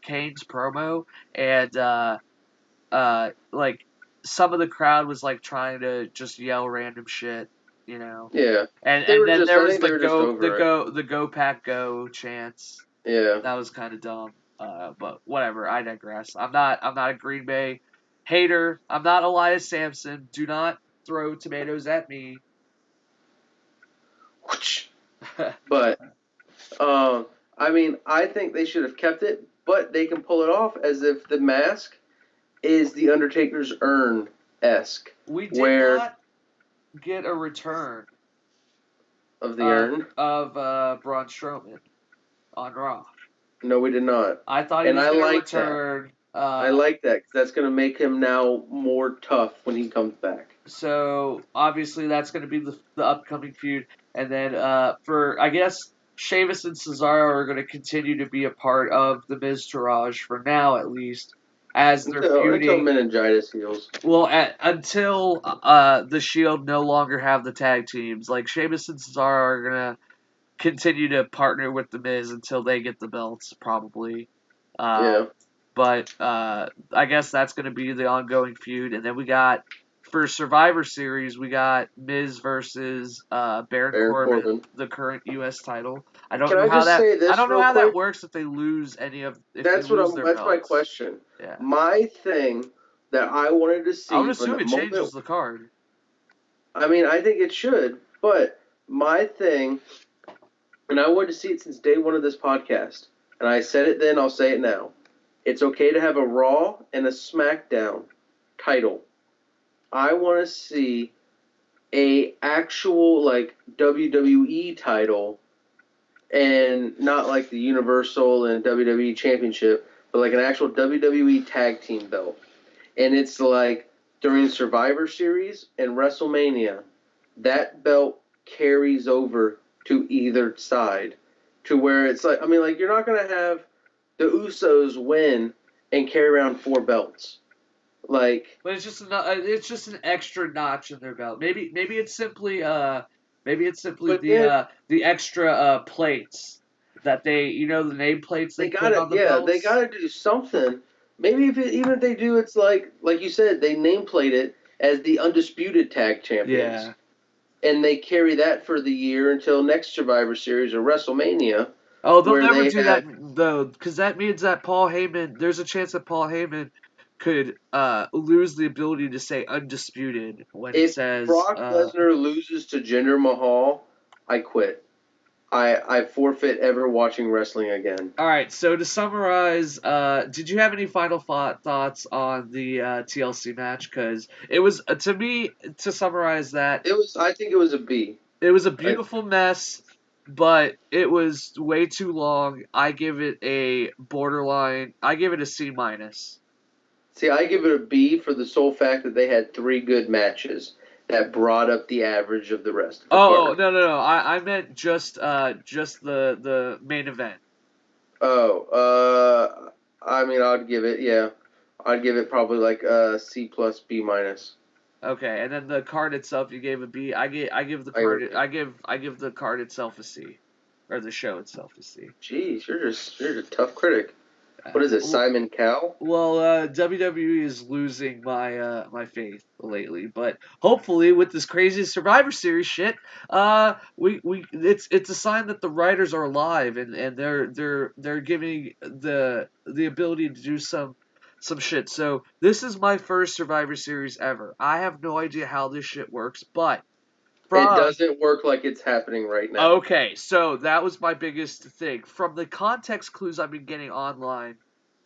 Kane's promo, and like some of the crowd was like trying to just yell random shit, you know. Yeah. They And were then just there I was think they were just over it. the go pack go chants. Yeah. That was kind of dumb. But whatever. I digress. I'm not a Green Bay hater. I'm not Elias Sampson. Do not throw tomatoes at me. But I mean, I think they should have kept it, but they can pull it off as if the mask is the Undertaker's urn esque, We did where not get a return of the urn. of Braun Strowman on Raw. No, we did not, I thought he and was I gonna like that. return. I like that because that's going to make him now more tough when he comes back. So obviously that's going to be the upcoming feud, and then for I guess Sheamus and Cesaro are going to continue to be a part of the Miz Taraj for now at least, as they're Until feuding. meningitis heals. Well, until the Shield no longer have the tag teams, like Sheamus and Cesaro are gonna continue to partner with the Miz until they get the belts, probably. Uh, Yeah. but I guess that's going to be the ongoing feud. And then we got, for Survivor Series, we got Miz versus Baron Baron Corbin, Corbin. the current U.S. title. Can I just say I this don't know real how that quick? works if they lose their That's my belts. question. Yeah. My thing that I wanted to I would see from assume the it changes moment. the card. I mean, I think it should, but my thing, and I wanted to see it since day one of this podcast, and I said it then, I'll say it now. It's okay to have a Raw and a SmackDown title. I want to see a actual like WWE title and not like the Universal and WWE Championship, but like an actual WWE tag team belt. And it's like during Survivor Series and WrestleMania, that belt carries over to either side to where it's like, I mean, like, you're not going to have the Usos win and carry around 4 belts. Like, But it's just an extra notch in their belt. Maybe it's simply but then the extra plates that the name plates they they put gotta, on the yeah, they belts. gotta do something. Maybe even if they do, it's like you said, they nameplate it as the undisputed tag champions, Yeah. and they carry that for the year until next Survivor Series or WrestleMania, Oh, they'll where never they do have. that though, because that means that Paul Heyman. There's a chance that Paul Heyman could lose the ability to say undisputed when he If says Brock Lesnar loses to Jinder Mahal, I quit. I forfeit ever watching wrestling again. all right, so to summarize, did you have any final thoughts on the TLC match? Because it was, to me, to summarize that, I think it was a B. it was a I, beautiful mess, but it was way too long. I give it a borderline. I give it a C minus. See, I give it a B for the sole fact that they had 3 good matches that brought up the average of the rest of the Oh, card. no, no, no. I meant just the main event. Oh, I mean, I'd give it probably like a C plus B minus. Okay, and then the card itself, you gave a B. I give the I card agree. I give the card itself a C, or the show itself a C. Jeez, you're a tough critic. What is it, Simon Cowell? Well, WWE is losing my faith lately, but hopefully with this crazy Survivor Series shit, we it's a sign that the writers are alive and they're giving the ability to do some shit. So this is my first Survivor Series ever. I have no idea how this shit works, but It from doesn't work like it's happening right now. okay, so that was my biggest thing. From the context clues I've been getting online,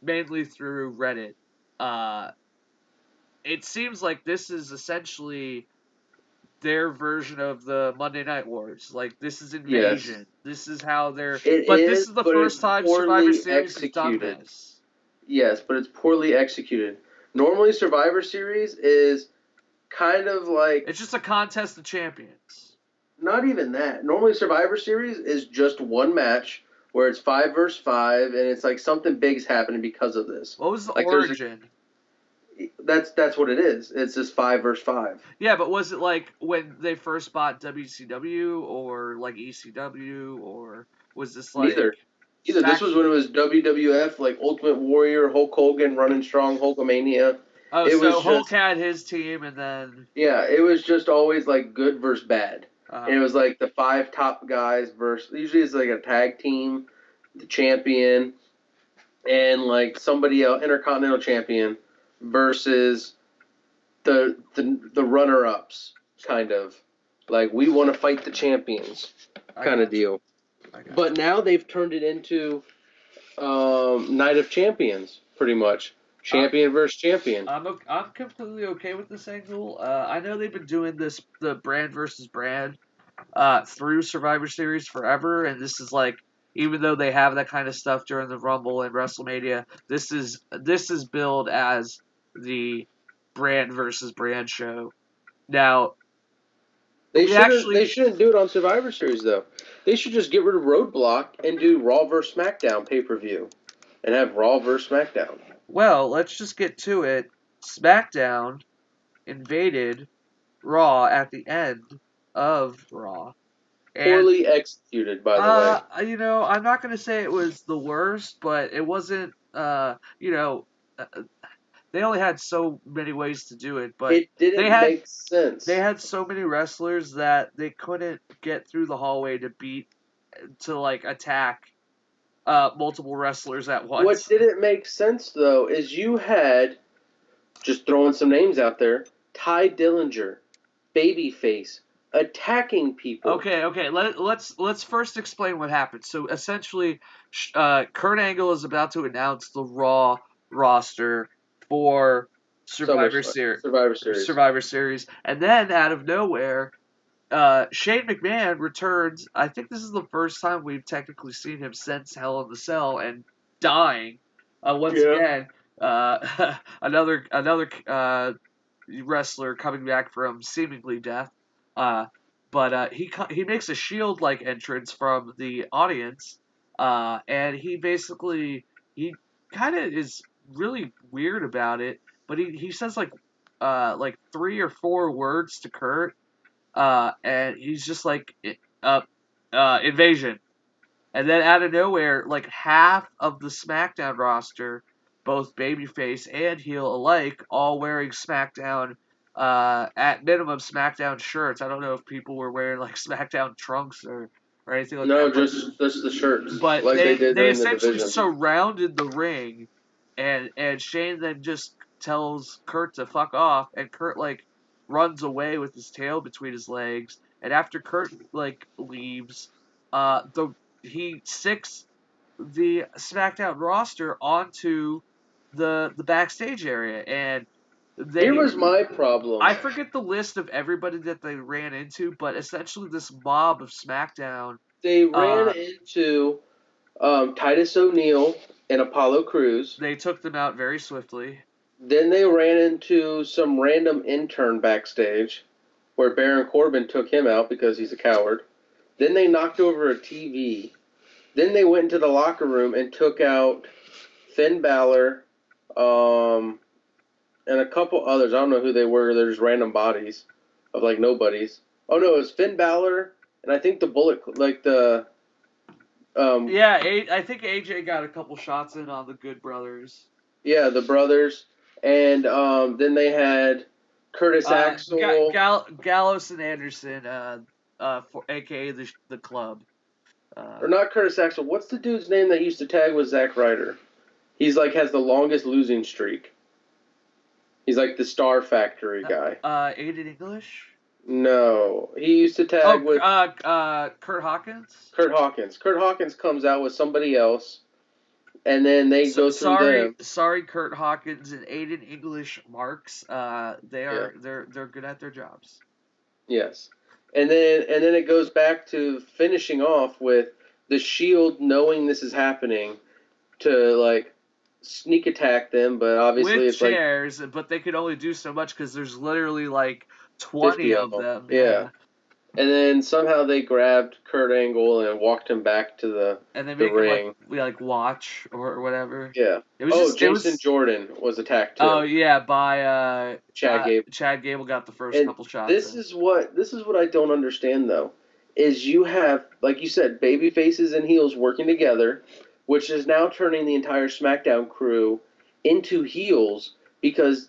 mainly through Reddit, uh, it seems like this is essentially their version of the Monday Night Wars. Like, this is Yes, Invasion. This is how they're. it But this is, is the but it's first time Survivor poorly Series has done executed. this. Yes, but it's poorly executed. Normally, Survivor Series is kind of like It's just a contest of champions. not even that. Normally, Survivor Series is just one match where it's 5 versus 5, and it's like something big's happening because of this. What was the Like origin? that's what it is. It's just 5 versus 5. Yeah, but was it like when they first bought WCW or like ECW, or was this like Neither. Either this Smack? was when it was WWF, like Ultimate Warrior, Hulk Hogan running strong, Hulkamania. Oh, It so was Hulk just had his team, and then yeah, it was just always like good versus bad. And uh, it was like the 5 top guys versus usually it's like a tag team, the champion, and like somebody else, intercontinental champion, versus the runner ups, kind of like we want to fight the champions, I kind of got you. deal. I got But now they've turned it into Night of Champions, pretty much. Champion versus champion. I'm completely okay with this angle. I know they've been doing the brand versus brand through Survivor Series forever, and this is like, even though they have that kind of stuff during the Rumble and WrestleMania, this is billed as the brand versus brand show. Now we They actually shouldn't do it on Survivor Series though. They should just get rid of Roadblock and do Raw vs SmackDown pay-per-view and have Raw vs SmackDown. well, let's just get to it. SmackDown invaded Raw at the end of Raw. And Poorly executed, by the way. I'm not gonna say it was the worst, but it wasn't. They only had so many ways to do it, but It didn't they had make sense. so many wrestlers that they couldn't get through the hallway to like attack multiple wrestlers at What once. didn't make sense though is you had, just throwing some names out there, Ty Dillinger, Babyface, attacking people. Okay. Let's first explain what happened. So essentially, Kurt Angle is about to announce the Raw roster for Survivor Series. Survivor Series, and then out of nowhere, Shane McMahon returns. I think this is the first time we've technically seen him since Hell in the Cell and dying. Once Yeah. again, another wrestler coming back from seemingly death. Uh, but he makes a shield like entrance from the audience, and he kind of is really weird about it. But he says like 3 or 4 words to Kurt, and he's just like invasion. And then out of nowhere, like half of the SmackDown roster, both babyface and heel alike, all wearing SmackDown, at minimum SmackDown shirts. I don't know if people were wearing like SmackDown trunks or anything like No, that, just the shirts, but like they did they during the essentially division. surrounded the ring, and Shane then just tells Kurt to fuck off, and Kurt like runs away with his tail between his legs. And after Kurt like leaves, the he sicks the SmackDown roster onto the backstage area, and Here they was my problem. I forget the list of everybody that they ran into, but essentially this mob of SmackDown. They ran Uh, into Titus O'Neil and Apollo Crews. they took them out very swiftly. Then they ran into some random intern backstage, where Baron Corbin took him out because he's a coward. Then they knocked over a TV. Then they went into the locker room and took out Finn Balor, and a couple others. I don't know who they were. They're just random bodies of like nobodies. Oh no, it was Finn Balor, and I think the Bullet, like the. Yeah, I think AJ got a couple shots in on the Good Brothers. Yeah, the brothers, and then they had Curtis Axel. Gallows and Anderson, aka the Club. Or not Curtis Axel. What's the dude's name that used to tag with Zack Ryder? He's like has the longest losing streak. He's like the Star Factory guy. Aiden English. No, he used to tag with Kurt Hawkins. Kurt Hawkins. Kurt Hawkins comes out with somebody else, and then they go through them. Sorry, Kurt Hawkins and Aiden English marks. They're good at their jobs. Yes, and then it goes back to finishing off with the Shield knowing this is happening to like sneak attack them, but obviously with it's chairs, but they could only do so much because there's literally like 20 of them. Yeah. And then somehow they grabbed Kurt Angle and walked him back to the and they make ring. Him watch or whatever. Yeah. Jason Jordan was attacked too. Oh yeah, by Chad Gable. Chad Gable got the first couple shots. This is what I don't understand though, is you have, like you said, baby faces and heels working together, which is now turning the entire SmackDown crew into heels because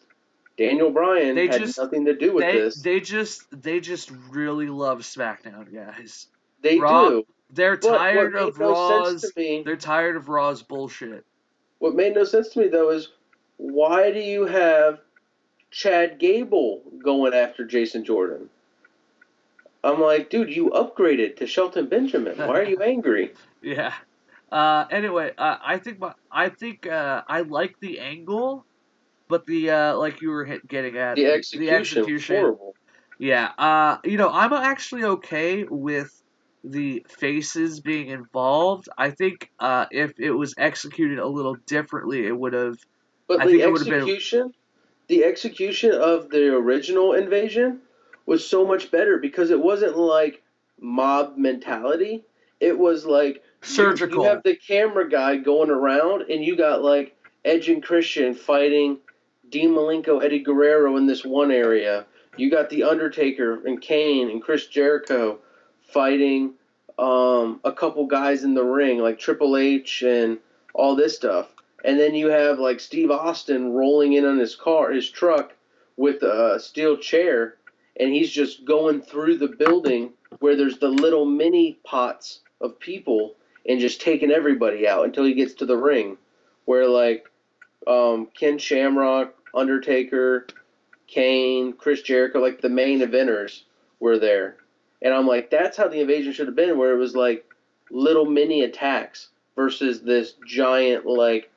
Daniel Bryan had nothing to do with this. They just really love SmackDown, guys. They do. They're tired of Raw's. They're tired of Raw's bullshit. What made no sense to me though is why do you have Chad Gable going after Jason Jordan? I'm like, dude, you upgraded to Shelton Benjamin. Why are you angry? Yeah. Anyway, I think I like the angle. But the like you were getting at the execution was horrible. Yeah, I'm actually okay with the faces being involved. I think if it was executed a little differently, it would have. But the execution of the original Invasion was so much better because it wasn't like mob mentality. It was like surgical. You have the camera guy going around, and you got like Edge and Christian fighting Dean Malenko, Eddie Guerrero in this one area. You got The Undertaker and Kane and Chris Jericho fighting a couple guys in the ring, like Triple H and all this stuff. And then you have like Steve Austin rolling in on his truck with a steel chair, and he's just going through the building where there's the little mini pots of people and just taking everybody out until he gets to the ring, where like Ken Shamrock, Undertaker, Kane, Chris Jericho, like the main eventers were there. And I'm like, that's how the Invasion should have been, where it was like little mini attacks versus this giant like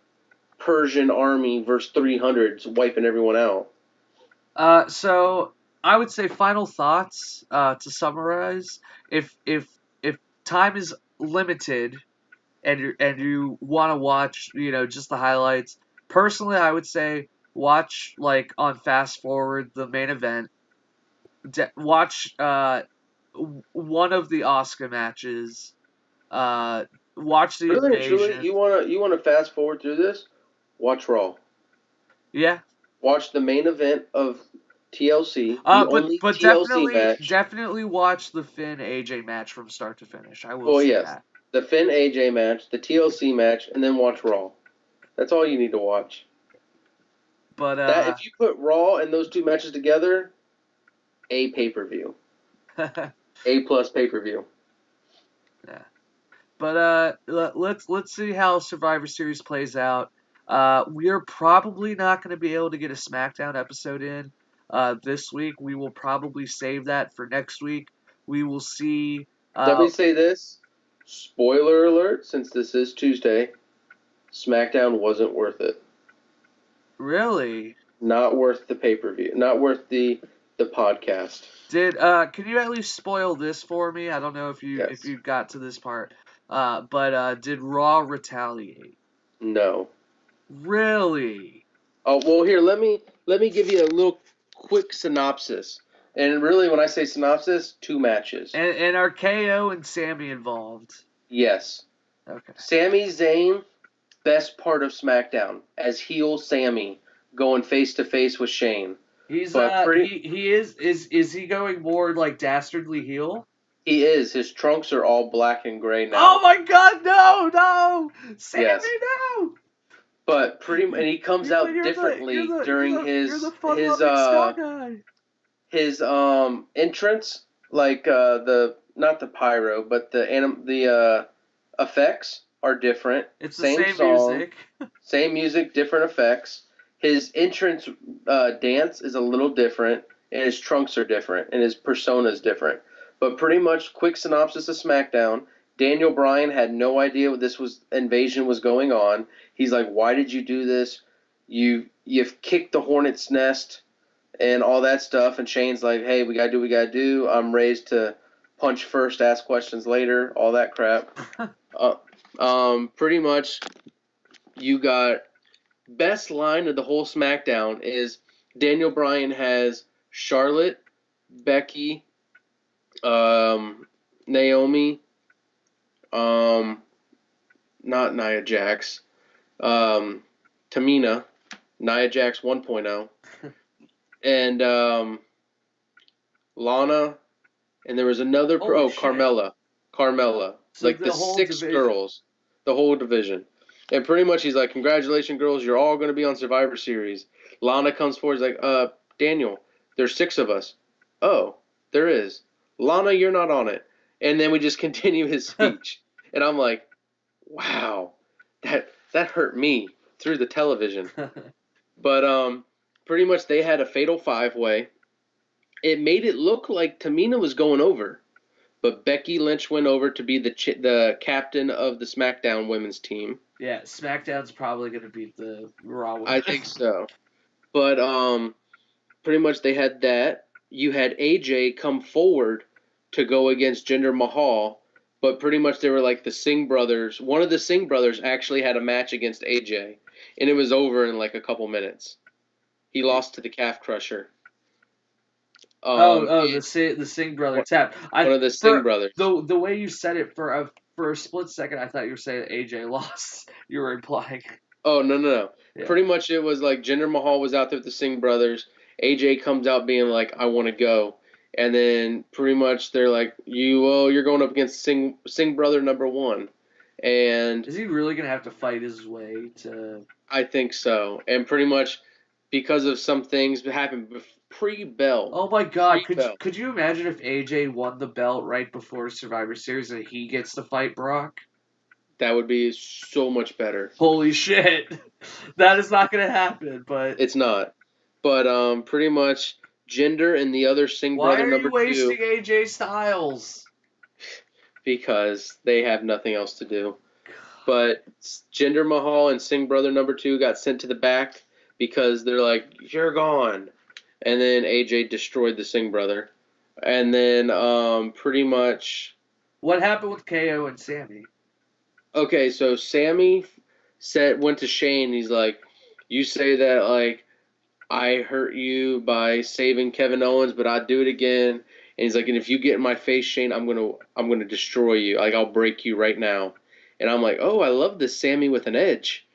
Persian army versus 300s wiping everyone out. So I would say final thoughts to summarize. If time is limited and you want to watch, just the highlights, personally I would say watch like on fast forward the main event. Watch one of the Oscar matches. Watch the Invasion. Truly, you wanna fast forward through this? Watch Raw. Yeah. Watch the main event of TLC. But definitely watch the Finn AJ match from start to finish. I will say that. The Finn AJ match, the TLC match, and then watch Raw. That's all you need to watch. But if you put Raw and those two matches together, A pay-per-view. A+ pay-per-view. Yeah. But let's see how Survivor Series plays out. We are probably not going to be able to get a SmackDown episode in this week. We will probably save that for next week. We will see. Let me say this. Spoiler alert, since this is Tuesday, SmackDown wasn't worth it. Really? Not worth the pay-per-view. Not worth the podcast. Can you at least spoil this for me? I don't know if Yes. you got to this part. But did Raw retaliate? No. Really? Oh, well, here, let me give you a little quick synopsis. And really, when I say synopsis, 2 matches. And are KO and Sammy involved? Yes. Okay. Sami Zayn, best part of SmackDown, as heel Sammy, going face to face with Shane. He's But he is he going more like dastardly heel? he is. His trunks are all black and gray now. Oh my God! No! Sammy, Yes. no! But and he comes out differently during you're the his fun-loving Scott guy. his entrance, like the not the pyro, but the effects are different. It's the same song, music. same music, different effects. His entrance dance is a little different, and his trunks are different, and his persona is different. But pretty much, quick synopsis of SmackDown. Daniel Bryan had no idea what this invasion was going on. He's like, "Why did you do this? You've kicked the hornet's nest and all that stuff." And Shane's like, "Hey, we gotta do what we gotta do. I'm raised to punch first, ask questions later, all that crap." Pretty much, you got best line of the whole SmackDown is Daniel Bryan has Charlotte, Becky, Naomi, not Nia Jax, Tamina, Nia Jax 1.0, and Lana, and there was another Carmella. So like the 6 girls, the whole division. And pretty much he's like, "Congratulations, girls, you're all going to be on Survivor Series." Lana comes forward, he's like, Daniel, there's 6 of us." "Oh, there is. Lana, you're not on it." And then we just continue his speech. And I'm like, wow, that hurt me through the television. But pretty much they had a fatal 5-way. It made it look like Tamina was going over. But Becky Lynch went over to be the captain of the SmackDown women's team. Yeah, SmackDown's probably going to beat the Raw women. I think so. But pretty much they had that. You had AJ come forward to go against Jinder Mahal, but pretty much they were like the Singh brothers. One of the Singh brothers actually had a match against AJ, and it was over in like a couple minutes. He lost to the Calf Crusher. The Singh brother tap. One of the Singh brothers. The way you said it for a split second, I thought you were saying AJ lost. You were implying. Oh no. Yeah. Pretty much it was like Jinder Mahal was out there with the Singh brothers. AJ comes out being like, "I want to go," and then pretty much they're like, "You're going up against Singh brother number 1." And is he really gonna have to fight his way to? I think so. And pretty much because of some things that happened pre-belt. Oh my God! Could you imagine if AJ won the belt right before Survivor Series and he gets to fight Brock? That would be so much better. Holy shit! That is not gonna happen. But it's not. But pretty much Jinder and the other Singh brother number 2. Why are you wasting AJ Styles? Because they have nothing else to do. But Jinder Mahal and Singh brother number 2 got sent to the back because they're like, "You're gone." And then AJ destroyed the Singh brother. And then pretty much... What happened with KO and Sammy? Okay, so Sammy went to Shane. He's like, "You say that, like, I hurt you by saving Kevin Owens, but I'd do it again." And he's like, "And if you get in my face, Shane, I'm gonna destroy you. Like, I'll break you right now." And I'm like, "Oh, I love this Sammy with an edge."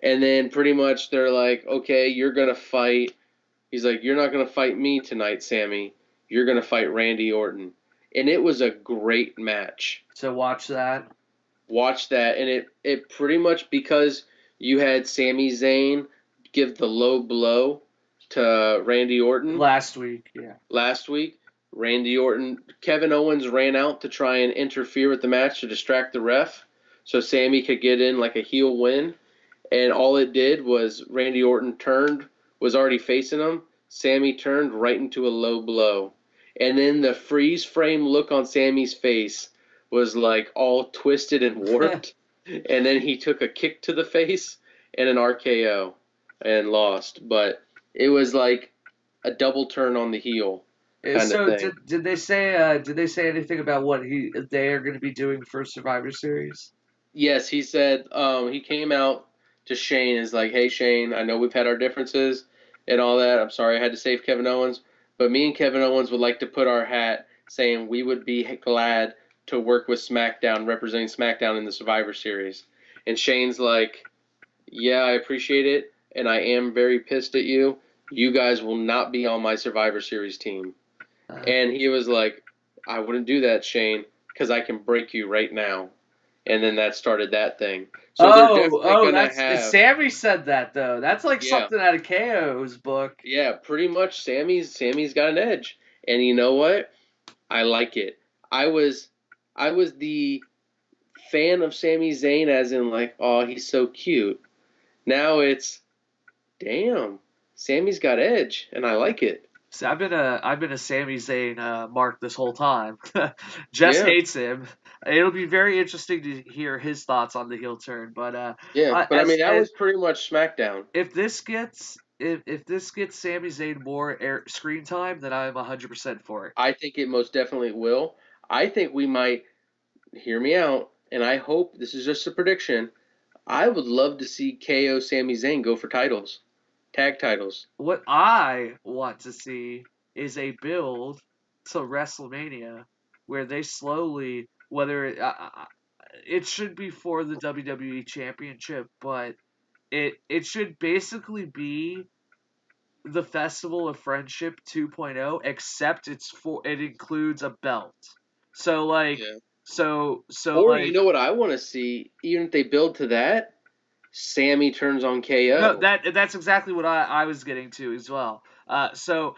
And then pretty much they're like, "Okay, you're gonna fight." He's like, "You're not gonna fight me tonight, Sammy. You're gonna fight Randy Orton." And it was a great match. So watch that. And it pretty much, because you had Sami Zayn give the low blow to Randy Orton last week. Randy Orton, Kevin Owens ran out to try and interfere with the match to distract the ref so Sammy could get in like a heel win. and all it did was Randy Orton was already facing him. Sammy turned right into a low blow. And then the freeze frame look on Sammy's face was like all twisted and warped. And then he took a kick to the face and an RKO and lost. But it was like a double turn on the heel kind of So thing. did they say anything about what they are going to be doing for Survivor Series? Yes, he said he came out to Shane and is like, "Hey Shane, I know we've had our differences and all that. I'm sorry I had to save Kevin Owens, but me and Kevin Owens would like to put our hat saying we would be glad to work with SmackDown, representing SmackDown in the Survivor Series." And Shane's like, "Yeah, I appreciate it, and I am very pissed at you. You guys will not be on my Survivor Series team." And he was like, "I wouldn't do that, Shane, because I can break you right now." And then that started that thing. So they're definitely gonna That's have, Sammy said that though. That's like yeah, something out of KO's book. yeah, pretty much. Sammy's got an edge, and you know what? I like it. I was I was the fan of Sami Zayn as in like, oh, he's so cute. Now it's, damn, Sammy's got edge, and I like it. See, I've been a Sami Zayn mark this whole time. Jess Yeah, hates him. It'll be very interesting to hear his thoughts on the heel turn. But yeah. But I mean, that as was pretty much SmackDown. if this gets Sami Zayn more screen time, then I'm 100% for it. I think it most definitely will. I think we might, hear me out, and I hope this is just a prediction. I would love to see KO Sami Zayn go for titles, tag titles. What I want to see is a build to WrestleMania where they slowly, whether it should be for the WWE Championship, but it should basically be the Festival of Friendship 2.0, except it includes a belt. So like Yeah. so Or you like know what I want to see? Even if they build to that, Sammy turns on no, KO. that's exactly what I was getting to as well. So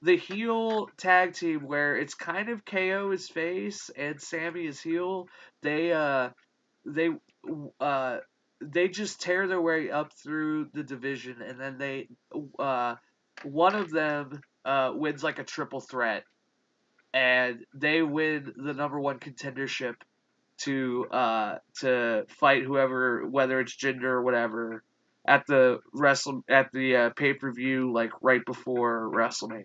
the heel tag team where it's kind of KO is face and Sammy is heel. They they uh they just tear their way up through the division, and then uh one of them wins like a triple threat, and they win the number one contendership to fight whoever, whether it's gender or whatever, at the pay per view like right before WrestleMania.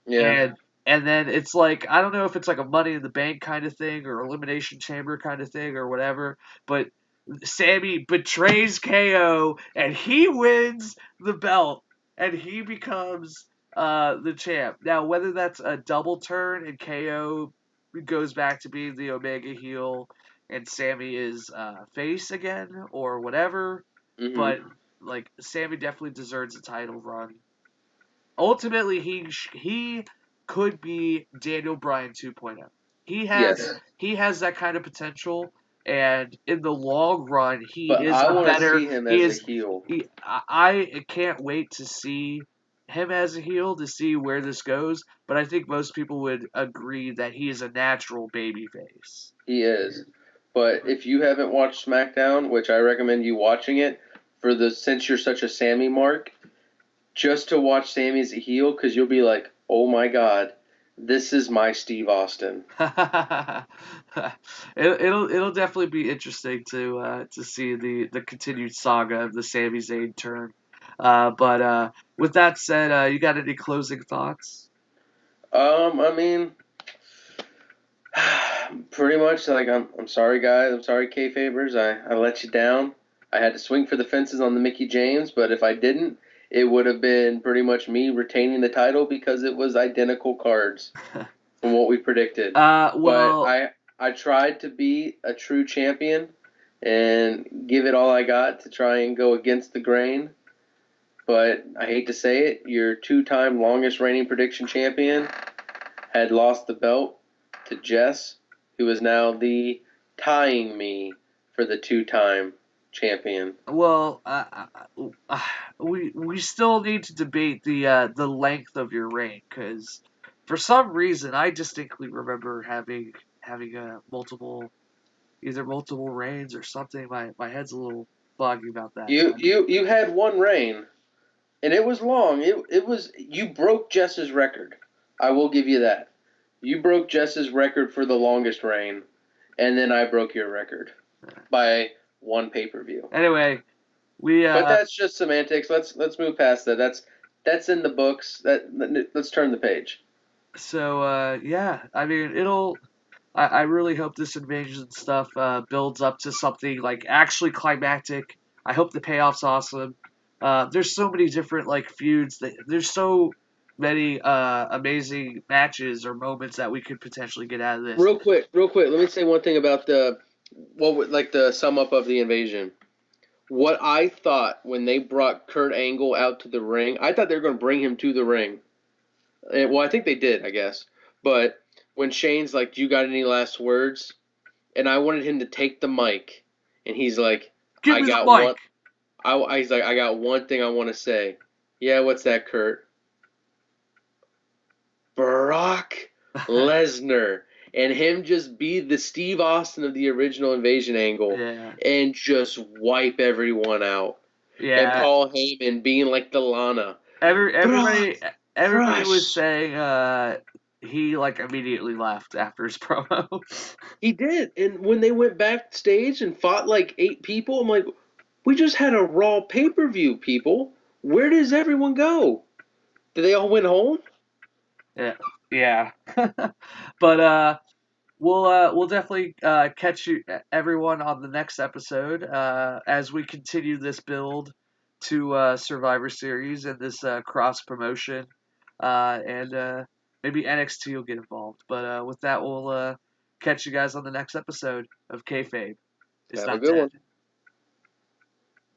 Yeah. And then it's like, I don't know if it's like a Money in the Bank kind of thing or Elimination Chamber kind of thing or whatever, but Sammy betrays KO and he wins the belt and he becomes the champ. Now, whether that's a double turn and KO goes back to being the Omega heel and Sammy is face again or whatever, Mhm. but like Sammy definitely deserves a title run. Ultimately, he could be Daniel Bryan 2.0. Yes. He has that kind of potential, and in the long run, he But is I a want to better. see him He as a is. heel. I can't wait to see him as a heel to see where this goes. But I think most people would agree that he is a natural babyface. He is. But if you haven't watched SmackDown, which I recommend you watching it, for the since you're such a Sammy mark, just to watch Sammy as a heel, because you'll be like, oh my god, this is my Steve Austin. It'll definitely be interesting to see the continued saga of the Sami Zayn turn. But with that said, you got any closing thoughts? I mean, pretty much like I'm sorry guys, I'm sorry Kayfabers, I let you down. I had to swing for the fences on the Mickey James, but if I didn't, it would have been pretty much me retaining the title because it was identical cards from what we predicted. But Well, I tried to be a true champion and give it all I got to try and go against the grain. But I hate to say it, your two-time longest reigning prediction champion had lost the belt to Jess, who is now the tying me for the two-time champion. well, we still need to debate the length of your reign because for some reason I distinctly remember having multiple either multiple reigns or something. My head's a little blogging about that. You had one reign, and it was long. It was you broke Jess's record. I will give you that. You broke Jess's record for the longest reign, and then I broke your record by one pay-per-view. Anyway, we But that's just semantics. Let's move past that. That's in the books. Let's turn the page. so yeah, I mean I really hope this invasion stuff builds up to something like actually climactic. I hope the payoff's awesome. There's so many different like feuds there's so many amazing matches or moments that we could potentially get out of this. Real quick. Let me say one thing about the sum up of the invasion. What I thought when they brought Kurt Angle out to the ring, I thought they were going to bring him to the ring. Well, I think they did, I guess. But when Shane's like, "Do you got any last words?" and I wanted him to take the mic, and he's like, Give "I me the got mic. one." He's like, "I got one thing I want to say." Yeah, what's that, Kurt? Brock Lesnar. And him just be the Steve Austin of the original Invasion angle Yeah. and just wipe everyone out. And Yeah. Paul Heyman being like the Lana. Everybody Brock, everybody was crush. saying he like immediately left after his promo. He did. And when they went backstage and fought like 8 people, I'm like, we just had a Raw pay-per-view, people. Where does everyone go? Did they all went home? Yeah. Yeah. But we'll definitely catch you everyone on the next episode as we continue this build to Survivor Series and this cross promotion, and maybe NXT will get involved. But with that, we'll catch you guys on the next episode of Kayfabe is Have a not good dead. one.